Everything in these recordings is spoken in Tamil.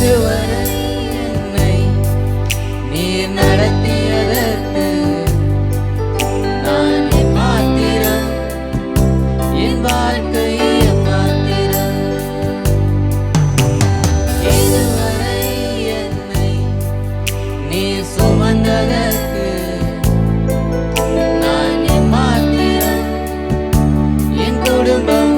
இதுவரை என்னை நீர் நடத்தியதற்கு நான் எம்மாத்திரம், என் வாழ்க்கை எம்மாத்திரம். இதுவரை என்னை நீர் சுமந்ததற்கு நான் எம்மாத்திரம், என் குடும்பம்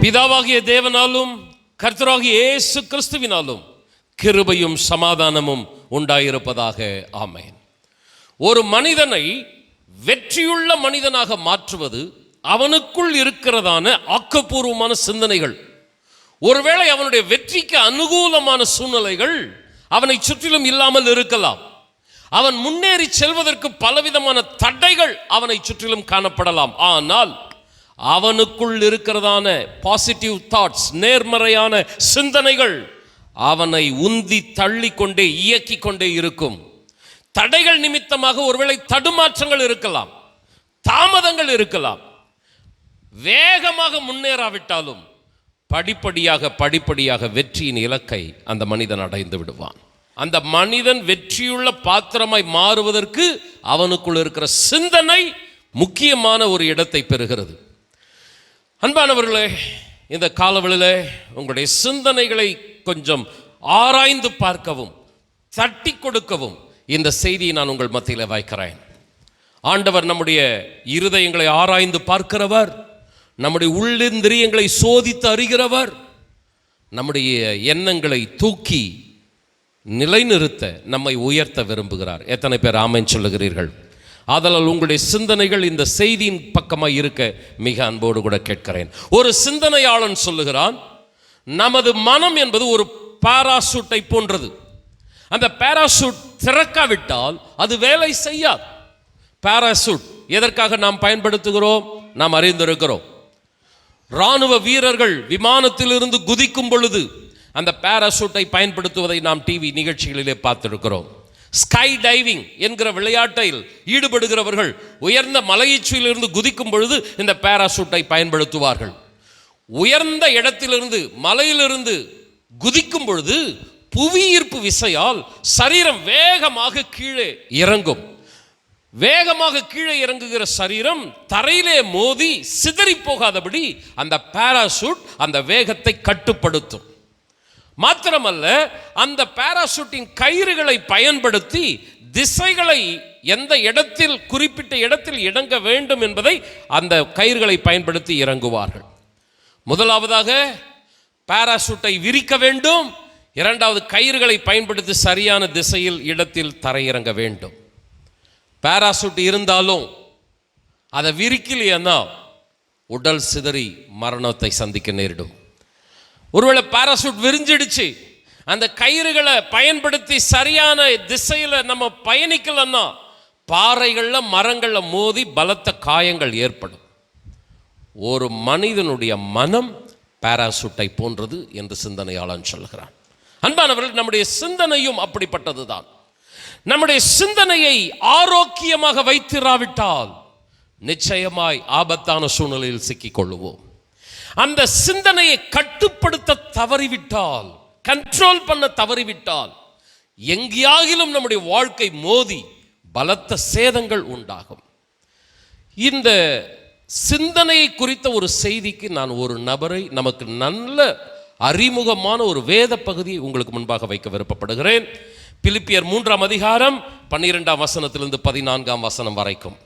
பிதாவாகிய தேவனாலும் கர்த்தராகிய இயேசு கிறிஸ்துவினாலும் கிருபையும் சமாதானமும் உண்டாயிருப்பதாக. ஆமென். ஒரு மனிதனை வெற்றியுள்ள மனிதனாக மாற்றுவது அவனுக்குள் இருக்கிறதான ஆக்கப்பூர்வமான சிந்தனைகள். ஒருவேளை அவனுடைய வெற்றிக்கு அனுகூலமான சூழ்நிலைகள் அவனை சுற்றிலும் இல்லாமல் இருக்கலாம். அவன் முன்னேறி செல்வதற்கு பலவிதமான தடைகள் அவனை சுற்றிலும் காணப்படலாம். ஆனால் அவனுக்குள் இருக்கிறதான பாசிட்டிவ் தாட்ஸ், நேர்மறையான சிந்தனைகள் அவனை உந்தி தள்ளி கொண்டே இயக்கி கொண்டே இருக்கும். தடைகள் நிமித்தமாக ஒருவேளை தடுமாற்றங்கள் இருக்கலாம், தாமதங்கள் இருக்கலாம். வேகமாக முன்னேறாவிட்டாலும் படிப்படியாக வெற்றியின் இலக்கை அந்த மனிதன் அடைந்து விடுவான். அந்த மனிதன் வெற்றியுள்ள பாத்திரமாய் மாறுவதற்கு அவனுக்குள் இருக்கிற சிந்தனை முக்கியமான ஒரு இடத்தை பெறுகிறது. அன்பானவர்களே, இந்த காலவெளியிலே உங்களுடைய சிந்தனைகளை கொஞ்சம் ஆராய்ந்து பார்க்கவும் தட்டி கொடுக்கவும் இந்த செய்தியை நான் உங்கள் மத்தியில் வைக்கிறேன். ஆண்டவர் நம்முடைய இருதயங்களை ஆராய்ந்து பார்க்கிறவர், நம்முடைய உள்ளிந்திரியங்களை சோதித்து அறிகிறவர், நம்முடைய எண்ணங்களை தூக்கி நிலைநிறுத்த நம்மை உயர்த்த விரும்புகிறார். எத்தனை பேர் ஆமென் சொல்லுகிறீர்கள்? ஆதலால் உங்களுடைய சிந்தனைகள் இந்த செய்தியின் பக்கமாக இருக்க மிக அன்போடு கூட கேட்கிறேன். ஒரு சிந்தனையாளன் சொல்லுகிறான், நமது மனம் என்பது ஒரு பாராசூட்டை போன்றது. அந்த பாராசூட் திறக்காவிட்டால் அது வேலை செய்யாது. பாராசூட் எதற்காக நாம் பயன்படுத்துகிறோம்? நாம் அறிந்திருக்கிறோம். இராணுவ வீரர்கள் விமானத்திலிருந்து குதிக்கும் பொழுது அந்த பாராசூட்டை பயன்படுத்துவதை நாம் டிவி நிகழ்ச்சிகளிலே பார்த்திருக்கிறோம். ஸ்கை டைவிங் என்கிற விளையாட்டில் ஈடுபடுகிறவர்கள் உயர்ந்த மலையீச்சிலிருந்து குதிக்கும் பொழுது இந்த பாராசூட்டை பயன்படுத்துவார்கள். உயர்ந்த இடத்திலிருந்து மலையிலிருந்து குதிக்கும் பொழுது புவியீர்ப்பு விசையால் சரீரம் வேகமாக கீழே இறங்கும். வேகமாக கீழே இறங்குகிற சரீரம் தரையிலே மோதி சிதறி போகாதபடி அந்த பாராசூட் அந்த வேகத்தை கட்டுப்படுத்தும். மாத்திரமல்ல, அந்த பாராசூட்டின் கயிறுகளை பயன்படுத்தி திசைகளை எந்த இடத்தில் குறிப்பிட்ட இடத்தில் இறங்க வேண்டும் என்பதை அந்த கயிறுகளை பயன்படுத்தி இறங்குவார்கள். முதலாவதாக பாராசூட்டை விரிக்க வேண்டும், இரண்டாவது கயிறுகளை பயன்படுத்தி சரியான திசையில் இடத்தில் தரையிறங்க வேண்டும். பாராசூட் இருந்தாலும் அதை விரிக்கலைன்னா உடல் சிதறி மரணத்தை சந்திக்க நேரிடும். ஒருவேளை பாராசூட் விரிஞ்சிடுச்சு, அந்த கயிறுகளை பயன்படுத்தி சரியான திசையில் நம்ம பயணிக்கலன்னா பாறைகளில் மரங்களில் மோதி பலத்த காயங்கள் ஏற்படும். ஒரு மனிதனுடைய மனம் பாராசூட்டை போன்றது என்று சிந்தனையாளன் சொல்கிறான். அன்பானவர்கள், நம்முடைய சிந்தனையும் அப்படிப்பட்டது தான். நம்முடைய சிந்தனையை ஆரோக்கியமாக வைத்திராவிட்டால் நிச்சயமாய் ஆபத்தான சூழ்நிலையில் சிக்கிக் கொள்ளுவோம். அந்த சிந்தனையை கட்டுப்படுத்த தவறிவிட்டால், கண்ட்ரோல் பண்ண தவறிவிட்டால் எங்கேயாகிலும் நம்முடைய வாழ்க்கை மோதி பலத்த சேதங்கள் உண்டாகும். இந்த சிந்தனையை குறித்த ஒரு செய்திக்கு நான் ஒரு நபரை, நமக்கு நல்ல அறிமுகமான ஒரு வேத பகுதியை உங்களுக்கு முன்பாக வைக்க விருப்பப்படுகிறேன். பிலிப்பியர் 3ஆம் அதிகாரம் 12ஆம் வசனத்திலிருந்து 14ஆம் வசனம் வரைக்கும்.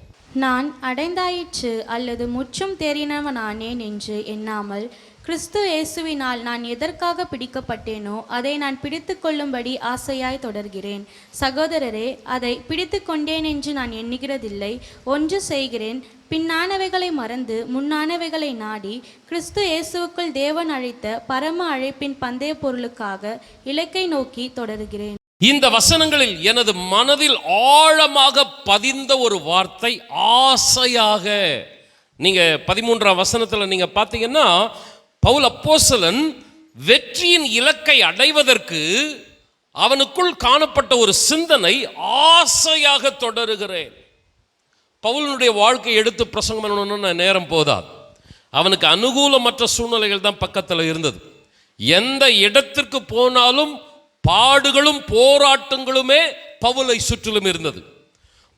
நான் அடைந்தாயிற்று அல்லது முற்றும் தேறினவனானேன் என்று எண்ணாமல், கிறிஸ்து இயேசுவினால் நான் எதற்காக பிடிக்கப்பட்டேனோ அதை நான் பிடித்து கொள்ளும்படி ஆசையாய் தொடர்கிறேன். சகோதரரே, அதை பிடித்து கொண்டேன் என்று நான் எண்ணுகிறதில்லை. ஒன்று செய்கிறேன், பின்னானவைகளை மறந்து முன்னானவைகளை நாடி கிறிஸ்து இயேசுவுக்குள் தேவன் அழைத்த பரம அழைப்பின் பந்தய பொருளுக்காக இலக்கை நோக்கி தொடர்கிறேன். இந்த வசனங்களில் எனது மனதில் ஆழமாக பதிந்த ஒரு வார்த்தை ஆசையாக. நீங்க 13ஆம் வசனத்தில் நீங்க பார்த்தீங்கன்னா, பவுல் அப்போஸ்தலன் வெற்றியின் இலக்கை அடைவதற்கு அவனுக்குள் காணப்பட்ட ஒரு சிந்தனை ஆசையாக தொடருகிறேன். பவுலனுடைய வாழ்க்கை எடுத்து பிரசங்கம் பண்ணணும்னு நேரம் போதாது. அவனுக்கு அனுகூலமற்ற சூழ்நிலைகள் தான் பக்கத்தில் இருந்தது. எந்த இடத்திற்கு போனாலும் பாடுகளும் போராட்டங்களுமே பவுலை சுற்றிலும் இருந்தது.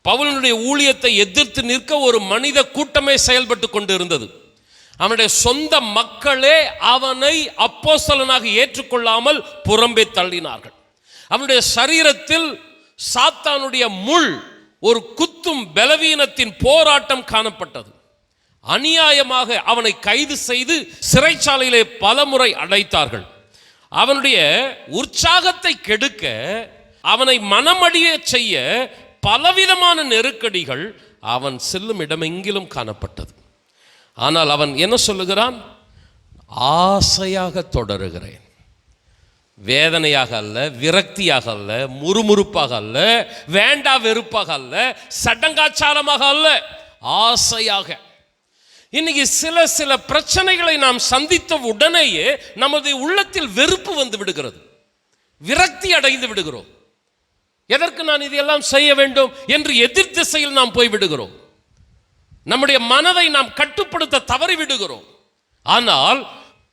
பவுலனுடைய ஊழியத்தை எதிர்த்து நிற்க ஒரு மனித கூட்டமே செயல்பட்டு கொண்டு இருந்தது. அவனுடைய சொந்த மக்களே அவனை அப்போஸ்தலனாக ஏற்றுக்கொள்ளாமல் புறம்பே தள்ளினார்கள். அவனுடைய சரீரத்தில் சாத்தானுடைய முள், ஒரு குத்தும் பலவீனத்தின் போராட்டம் காணப்பட்டது. அநியாயமாக அவனை கைது செய்து சிறைச்சாலையிலே பலமுறை அடைத்தார்கள். அவனுடைய உற்சாகத்தை கெடுக்க, அவனை மனமடிய செய்ய பலவிதமான நெருக்கடிகள் அவன் செல்லும் இடமெங்கிலும் காணப்பட்டது. ஆனால் அவன் என்ன சொல்லுகிறான்? ஆசையாக தொடருகிறேன். வேதனையாக அல்ல, விரக்தியாக அல்ல, முறுமுறுப்பாக அல்ல, வேண்டா வெறுப்பாக அல்ல, சடங்காச்சாரமாக அல்ல, ஆசையாக. இன்னைக்கு சில பிரச்சனைகளை நாம் சந்தித்த உடனேயே நமது உள்ளத்தில் வெறுப்பு வந்து விடுகிறது, விரக்தி அடைந்து விடுகிறோம். எதற்கு நான் இதையெல்லாம் செய்ய வேண்டும் என்று எதிர் திசையில் நாம் போய் விடுகிறோம். நம்முடைய மனதை நாம் கட்டுப்படுத்த தவறி விடுகிறோம். ஆனால்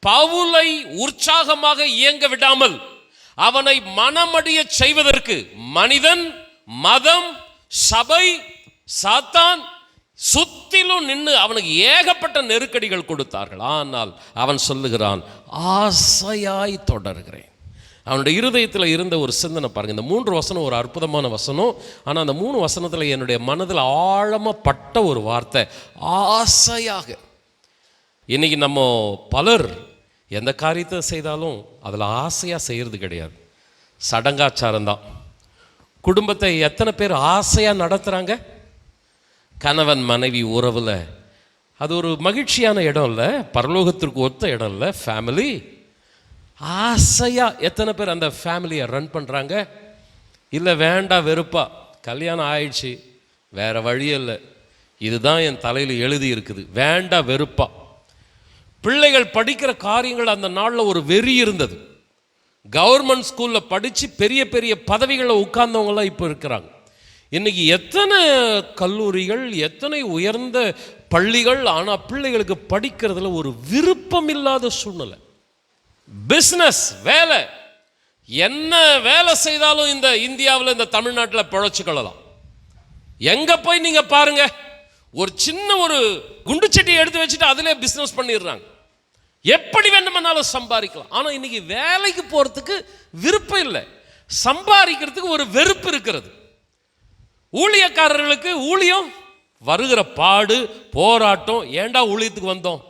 பவுலை உற்சாகமாக இயங்க விடாமல் அவனை மனமடிய செய்வதற்கு மனிதன், மதம், சபை, சாத்தான் சுத்திலும் நின்று அவனுக்கு ஏகப்பட்ட நெருக்கடிகள் கொடுத்தார்கள். ஆனால் அவன் சொல்லுகிறான், ஆசையாய் தொடர்கிறேன். அவனுடைய இருதயத்தில் இருந்த ஒரு சிந்தனை பாருங்க. இந்த 3 வசனம் ஒரு அற்புதமான வசனம். ஆனால் அந்த 3 வசனத்தில் என்னுடைய மனதில் ஆழமாக பட்ட ஒரு வார்த்தை, ஆசையாக. இன்னைக்கு நம்ம பலர் எந்த காரியத்தை செய்தாலும் அதில் ஆசையாக செய்கிறது கிடையாது, சடங்காச்சாரம்தான். குடும்பத்தை எத்தனை பேர் ஆசையாக நடத்துகிறாங்க? கணவன் மனைவி உறவில் அது ஒரு மகிழ்ச்சியான இடம் இல்லை, பரலோகத்திற்கு ஒத்த இடம் இல்லை. ஃபேமிலி ஆசையாக எத்தனை பேர் அந்த ஃபேமிலியை ரன் பண்ணுறாங்க? இல்லை வேண்டா வெறுப்பா, கல்யாணம் ஆயிடுச்சு, வேறு வழி இல்லை, இதுதான் என் தலையில் எழுதி இருக்குது, வேண்டா வெறுப்பா. பிள்ளைகள் படிக்கிற காரியங்கள் அந்த நாளில் ஒரு வெறி இருந்தது. கவர்மெண்ட் ஸ்கூலில் படித்து பெரிய பெரிய பதவிகளில் உட்கார்ந்தவங்களாம் இப்போ இருக்கிறாங்க. இன்றைக்கி எத்தனை கல்லூரிகள், எத்தனை உயர்ந்த பள்ளிகள், ஆனால் பிள்ளைகளுக்கு படிக்கிறதுல ஒரு விருப்பம் இல்லாத சூழ்நிலை. பிஸ்னஸ், வேலை, என்ன வேலை செய்தாலும் இந்த இந்தியாவில், இந்த தமிழ்நாட்டில் பிழைச்சிக்கொள்ளலாம். எங்கே போய் நீங்கள் பாருங்க, ஒரு சின்ன ஒரு குண்டு சட்டியை எடுத்து வச்சுட்டு அதிலே பிஸ்னஸ் பண்ணிடுறாங்க. எப்படி வேண்டுமானாலும் சம்பாதிக்கலாம். ஆனால் இன்னைக்கு வேலைக்கு போகிறதுக்கு விருப்பம் இல்லை, சம்பாதிக்கிறதுக்கு ஒரு வெறுப்பு இருக்கிறது. ஊழியக்காரர்களுக்கு ஊழியம் வருகிற பாடு, போராட்டம், ஏண்டா ஊழியத்துக்கு வந்தோம்.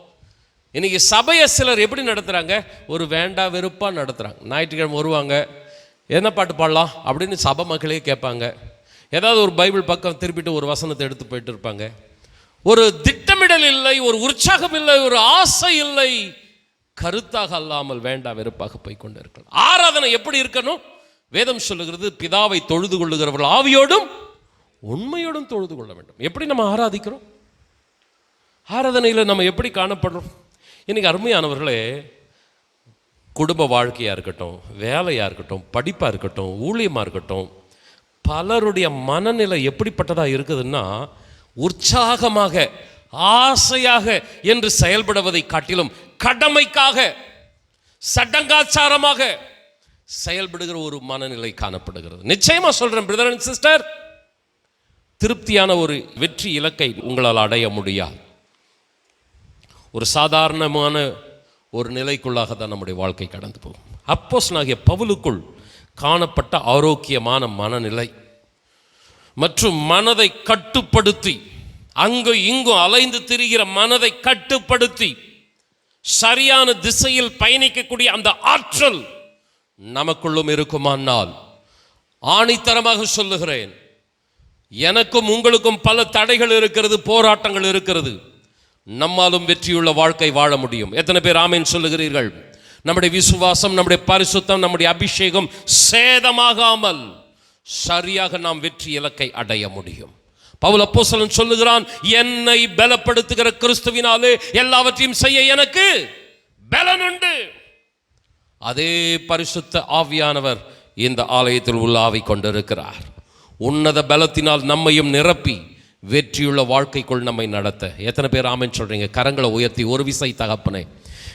இன்னைக்கு சபையை சிலர் எப்படி நடத்துகிறாங்க? ஒரு வேண்டா வெறுப்பாக நடத்துகிறாங்க. ஞாயிற்றுக்கிழமை வருவாங்க, என்ன பாட்டு பாடலாம் அப்படின்னு சபை மக்களே கேட்பாங்க. ஏதாவது ஒரு பைபிள் பக்கம் திருப்பிட்டு ஒரு வசனத்தை எடுத்து போயிட்டு இருப்பாங்க. ஒரு திட்டமிடல் இல்லை, ஒரு உற்சாகம் இல்லை, ஒரு ஆசை இல்லை. கருத்தாக அல்லாமல் வேண்டா வெறுப்பாக போய் கொண்டு இருக்கலாம். ஆராதனை எப்படி இருக்கணும்? வேதம் சொல்லுகிறது, பிதாவை தொழுது கொள்ளுகிறவர்கள் ஆவியோடும் உண்மையோடும் தொழுது கொள்ள வேண்டும். எப்படி நம்ம ஆராதிக்கிறோம்? ஆராதனையில் நம்ம எப்படி காணப்படுறோம்? இன்னைக்கு அருமையானவர்களே, குடும்ப வாழ்க்கையாக இருக்கட்டும், வேலையாக இருக்கட்டும், படிப்பாக இருக்கட்டும், ஊழியமாக இருக்கட்டும், பலருடைய மனநிலை எப்படிப்பட்டதாக இருக்குதுன்னா, உற்சாகமாக ஆசையாக என்று செயல்படுவதை காட்டிலும் கடமைக்காக சடங்காச்சாரமாக செயல்படுகிற ஒரு மனநிலை காணப்படுகிறது. நிச்சயமா சொல்றேன் பிரதர் அண்ட் சிஸ்டர், திருப்தியான ஒரு வெற்றி இலக்கை உங்களால் அடைய முடியாது. ஒரு சாதாரணமான ஒரு நிலைக்குள்ளாக தான் நம்முடைய வாழ்க்கை கடந்து போகும். அப்போஸ்தலனாகிய பவுலுக்குள் காணப்பட்ட ஆரோக்கியமான மனநிலை மற்றும் மனதை கட்டுப்படுத்தி, அங்கு இங்கும் அலைந்து திரிகிற மனதை கட்டுப்படுத்தி சரியான திசையில் பயணிக்கக்கூடிய அந்த ஆற்றல் நமக்குள்ளும் இருக்குமானால், ஆணித்தரமாக சொல்லுகிறேன், எனக்கும் உங்களுக்கும் பல தடைகள் இருக்கிறது, போராட்டங்கள் இருக்கிறது, நம்மாலும் வெற்றியுள்ள வாழ்க்கை வாழ முடியும். எத்தனை பேர் ஆமென் சொல்லுகிறீர்கள்? நம்முடைய விசுவாசம், நம்முடைய பரிசுத்தம், நம்முடைய அபிஷேகம் சேதமாகாமல் சரியாக நாம் வெற்றி இலக்கை அடைய முடியும். பவுல் அப்போஸ்தலன் சொல்லுகிறான், என்னை பலப்படுத்துகிற கிறிஸ்துவினாலே எல்லாவற்றையும் செய்ய எனக்கு பலன் உண்டு. அதே பரிசுத்த ஆவியானவர் இந்த ஆலயத்தில் உலாவிக் கொண்டிருக்கிறார். உன்னத பலத்தினால் நம்மையும் நிரப்பி வெற்றியுள்ள வாழ்க்கைக்குள் நம்மை நடத்த எத்தனை பேர் ஆமென் சொல்றீங்க? கரங்களை உயர்த்தி ஒரு விசை தகப்பனே,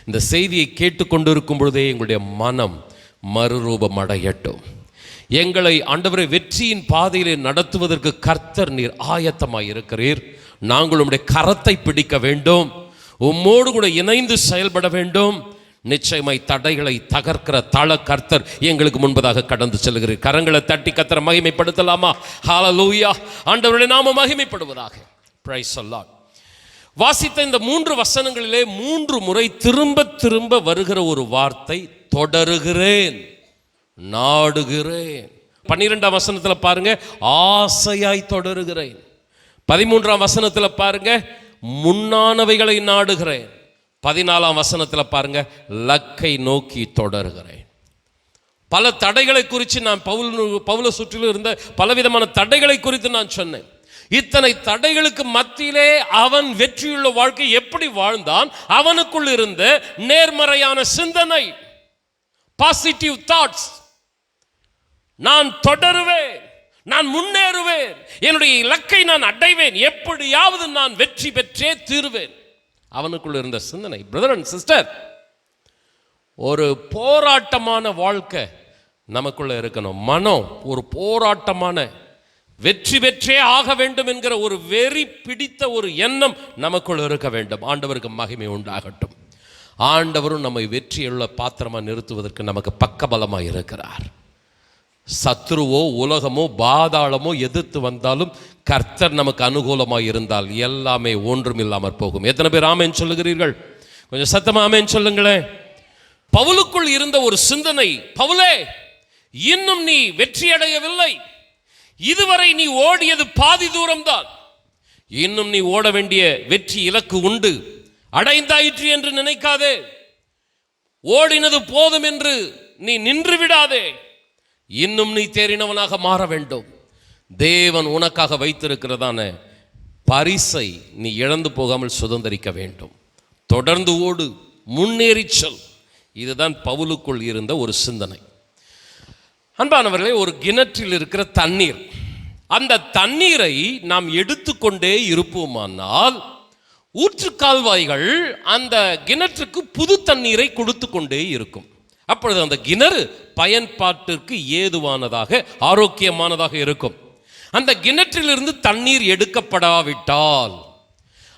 இந்த செய்தியை கேட்டுக்கொண்டிருக்கும் பொழுதே எங்களுடைய மனம் மறுரூபம் அடையட்டும். எங்களை ஆண்டவரே வெற்றியின் பாதையிலே நடத்துவதற்கு கர்த்தர் நீர் ஆயத்தமாய் இருக்கிறீர். நாங்கள் உம்முடைய கரத்தை பிடிக்க வேண்டும், உம்மோடு கூட இணைந்து செயல்பட வேண்டும். நிச்சயமாய் தடைகளை தகர்க்கிற தள கர்த்தர் எங்களுக்கு முன்பதாக கடந்து செல்கிறீர். கரங்களை தட்டி கர்த்தரை மகிமைப்படுத்தலாமா? ஹல்லேலூயா. ஆண்டவருடைய நாமம் மகிமைப்படுவதாக. Praise the Lord. வாசித்த இந்த 3 வசனங்களிலே 3 முறை திரும்ப திரும்ப வருகிற ஒரு வார்த்தை, தொடருகிறேன், நாடுகிறேன். 12ஆம் வசனத்தில் பாருங்க, ஆசையாய் தொடருகிறேன். 13ஆம் வசனத்துல பாருங்க, முன்னானவைகளை நாடுகிறேன். 14ஆம் வசனத்துல பாருங்க, லக்கை நோக்கி தொடர்கிறேன். பல தடைகளை குறித்து நான் பவுல சுற்றிலும் இருந்த பலவிதமான தடைகளை குறித்து நான் சொன்னேன். இத்தனை தடைகளுக்கு மத்தியிலே அவன் வெற்றியுள்ள வாழ்க்கை எப்படி வாழ்ந்தான்? அவனுக்குள் இருந்த நேர்மறையான சிந்தனை, பாசிட்டிவ் தாட்ஸ். நான் தொடருவேன், நான் முன்னேறுவேன், என்னுடைய இலக்கை நான் அடைவேன், எப்படியாவது நான் வெற்றி பெற்றே தீருவேன். அவனுக்குள்ள இருந்த சிந்தனை. பிரதர் அண்ட் சிஸ்டர், ஒரு போராட்டமான வாழ்க்கை நமக்குள்ள இருக்கணும். மனம் ஒரு போராட்டமான, வெற்றி பெற்றே ஆக வேண்டும் என்கிற ஒரு வெறி பிடித்த ஒரு எண்ணம் நமக்குள்ள இருக்க வேண்டும். ஆண்டவருக்கு மகிமை உண்டாகட்டும். ஆண்டவரும் நம்மை வெற்றியுள்ள பாத்திரமா நிறுத்துவதற்கு நமக்கு பக்கபலமாக இருக்கிறார். சத்ருவோ உலகமோ பாதாளமோ எதிர்த்து வந்தாலும் கர்த்தர் நமக்கு அனுகூலமாக இருந்தால் எல்லாமே ஒன்றுமில்லாமற் போகும். எத்தனை பேர் ஆமென் சொல்லுகிறீர்கள்? கொஞ்சம் சத்தமா ஆமென் சொல்லுங்களேன். பவுலுக்குள் இருந்த ஒரு சிந்தனை, பவுலே, இன்னும் நீ வெற்றி அடையவில்லை, இதுவரை நீ ஓடியது பாதி தூரம்தான், இன்னும் நீ ஓட வேண்டிய வெற்றி இலக்கு உண்டு, அடைந்தாயிற்று என்று நினைக்காதே, ஓடினது போதும் என்று நீ நின்று விடாதே, இன்னும் நீ தேறினவனாக மாற வேண்டும். தேவன் உனக்காக வைத்திருக்கிறதான பரிசை நீ இழந்து போகாமல் சுதந்திரிக்க வேண்டும். தொடர்ந்து ஓடு, முன்னேறி செல். இதுதான் பவுலுக்குள் இருந்த ஒரு சிந்தனை. அன்பானவர்களே, ஒரு கிணற்றில் இருக்கிற தண்ணீர், அந்த தண்ணீரை நாம் எடுத்துக்கொண்டே இருப்போமானால் ஊற்று கால்வாய்கள் அந்த கிணற்றுக்கு புது தண்ணீரை கொடுத்து கொண்டே இருக்கும். அப்பொழுது அந்த கிணறு பயன்பாட்டிற்கு ஏதுவானதாக, ஆரோக்கியமானதாக இருக்கும். அந்த கிணற்றிலிருந்து தண்ணீர் எடுக்கப்படாவிட்டால்,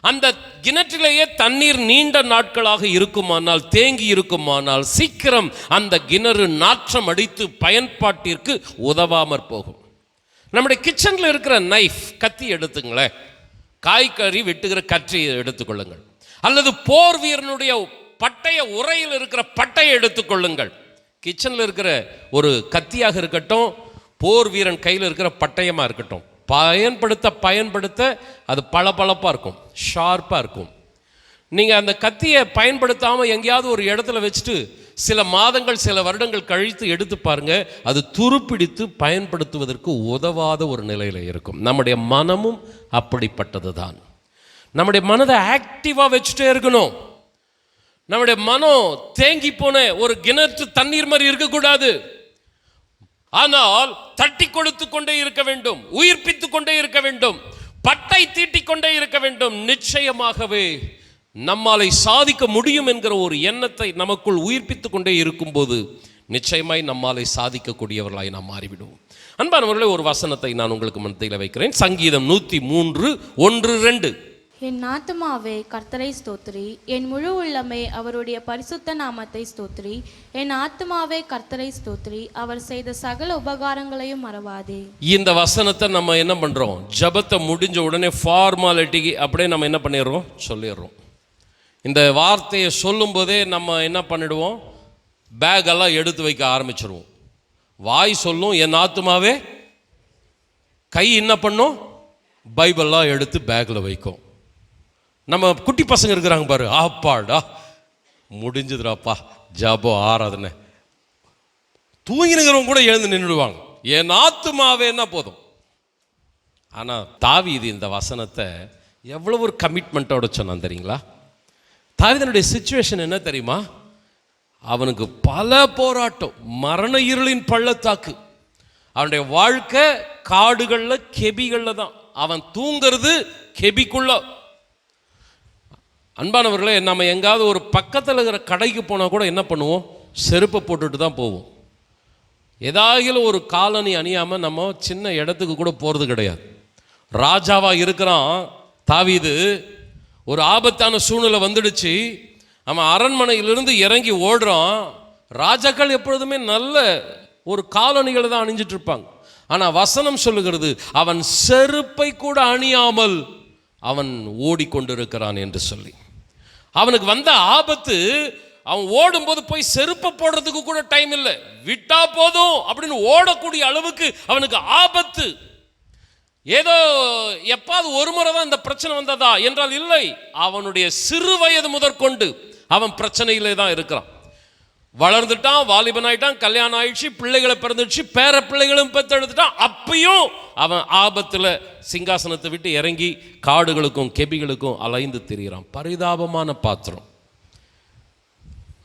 அந்த கிணற்றிலேயே தண்ணீர் நீண்ட நாட்களாக இருக்குமானால், தேங்கி இருக்குமானால், சீக்கிரம் அந்த கிணறு நாற்றம் அடித்து பயன்பாட்டிற்கு உதவாமற் போகும். நம்முடைய கிச்சனில் இருக்கிற நைஃப், கத்தி எடுத்துங்களேன், காய்கறி வெட்டுகிற கத்தியை எடுத்துக்கொள்ளுங்கள், அல்லது போர் வீரனுடைய பட்டய உரையில் இருக்கிற பட்டையை எடுத்துக்கொள்ளுங்கள். கிச்சனில் இருக்கிற ஒரு கத்தியாக இருக்கட்டும், போர் வீரன் கையில் இருக்கிற பட்டயமாக இருக்கட்டும், பயன்படுத்த அது பளபளப்பாக இருக்கும், ஷார்ப்பாக இருக்கும். நீங்கள் அந்த கத்தியை பயன்படுத்தாமல் எங்கேயாவது ஒரு இடத்துல வச்சுட்டு சில மாதங்கள், சில வருடங்கள் கழித்து எடுத்து பாருங்க, அது துருப்பிடித்து பயன்படுத்துவதற்கு உதவாத ஒரு நிலையில் இருக்கும். நம்முடைய மனமும் அப்படிப்பட்டது தான். நம்முடைய மனதை ஆக்டிவாக வச்சுட்டே இருக்கணும். நம்முடைய மனம் தேங்கி போன ஒரு கிணற்று தண்ணீர் மாதிரி இருக்கக்கூடாது. ஆனால் தட்டி கொடுத்து கொண்டே இருக்க வேண்டும், உயிர்ப்பித்து கொண்டே இருக்க வேண்டும், பட்டை தீட்டிக் கொண்டே இருக்க வேண்டும். நிச்சயமாகவே நம்மாலை சாதிக்க முடியும் என்கிற ஒரு எண்ணத்தை நமக்குள் உயிர்ப்பித்து கொண்டே இருக்கும்போது நிச்சயமாய் நம்மாலை சாதிக்கக்கூடியவர்களாய் நாம் மாறிவிடுவோம். அன்பானவர்களே, ஒரு வசனத்தை நான் உங்களுக்கு மனதில் வைக்கிறேன். சங்கீதம் 103:1-2. என் ஆத்துமாவே கர்த்தரை ஸ்தோத்திரி, என் முழு உள்ளமே அவருடைய பரிசுத்த நாமத்தை ஸ்தோத்திரி. என் ஆத்துமாவே கர்த்தரை ஸ்தோத்திரி, அவர் செய்த சகல உபகாரங்களையும் மறவாதே. இந்த வசனத்தை நம்ம என்ன பண்றோம்? ஜபத்தை முடிஞ்ச உடனே ஃபார்மாலிட்டிக்கு அப்படியே நம்ம என்ன பண்ணிடுறோம்? சொல்லிடுறோம். இந்த வார்த்தையை சொல்லும் போதே நம்ம என்ன பண்ணிடுவோம்? பேக்கெல்லாம் எடுத்து வைக்க ஆரம்பிச்சிருவோம். வாய் சொல்லும் என் ஆத்துமாவே, கை என்ன பண்ணும்? பைபிளெலாம் எடுத்து பேக்கில் வைக்கும். நம்ம குட்டி பசங்க இருக்கிறாங்க பாரு, ஆப்பாடா முடிஞ்சதுடாப்பா ஜபம் ஆராதனை, தூங்கினுங்கிறவங்க கூட எழுந்து நின்றுடுவாங்க, என் ஆத்துமாவே என்ன போதும். ஆனால் தாவீது இந்த வசனத்தை எவ்வளோ ஒரு கமிட்மெண்ட்டோட சொன்னான் தெரியுங்களா? தாவீதனுடைய சிச்சுவேஷன் என்ன தெரியுமா? அவனுக்கு பல போராட்டம், மரண இருளின் பள்ளத்தாக்கு. அவனுடைய வாழ்க்கை காடுகளில், கெபிகளில் தான். அவன் தூங்கிறது கெபிக்குள்ள. அன்பானவர்களே, நம்ம எங்காவது ஒரு பக்கத்தில் இருக்கிற கடைக்கு போனால் கூட என்ன பண்ணுவோம்? செருப்பை போட்டுட்டு தான் போவோம். ஏதாவது ஒரு காலனி அணியாமல் நம்ம சின்ன இடத்துக்கு கூட போகிறது கிடையாது. ராஜாவாக இருக்கிறான் தாவீது, ஒரு ஆபத்தான சூழ்நிலை வந்துடுச்சு, அவன் அரண்மனையிலிருந்து இறங்கி ஓடுறான். ராஜாக்கள் எப்பொழுதுமே நல்ல ஒரு காலணிகளை தான் அணிஞ்சிட்டு இருப்பாங்க. ஆனால் வசனம் சொல்லுகிறது, அவன் செருப்பை கூட அணியாமல் அவன் ஓடிக்கொண்டிருக்கிறான் என்று சொல்லி. அவனுக்கு வந்த ஆபத்து, அவன் ஓடும்போது போய் செருப்பை போடுறதுக்கு கூட டைம் இல்லை, விட்டா போதும் அப்படின்னு ஓடக்கூடிய அளவுக்கு அவனுக்கு ஆபத்து. ஏதோ எப்பாவது ஒரு முறை தான் இந்த பிரச்சனை வந்ததா என்றால் இல்லை. அவனுடைய சிறு வயது முதற்கொண்டு அவன் பிரச்சனையிலே தான் இருக்கிறான். வளர்ந்துட்டான், வாலிபன் ஆயிட்டான், கல்யாணம் ஆயிடுச்சு, பிள்ளைகளை பிறந்துடுச்சு, பேர பிள்ளைகளும் பெற்றெடுத்துட்டான். அப்பயும் அவன் ஆபத்தில் சிங்காசனத்தை விட்டு இறங்கி காடுகளுக்கும் கெபிகளுக்கும் அலைந்து திரிகிறான். பரிதாபமான பாத்திரம்.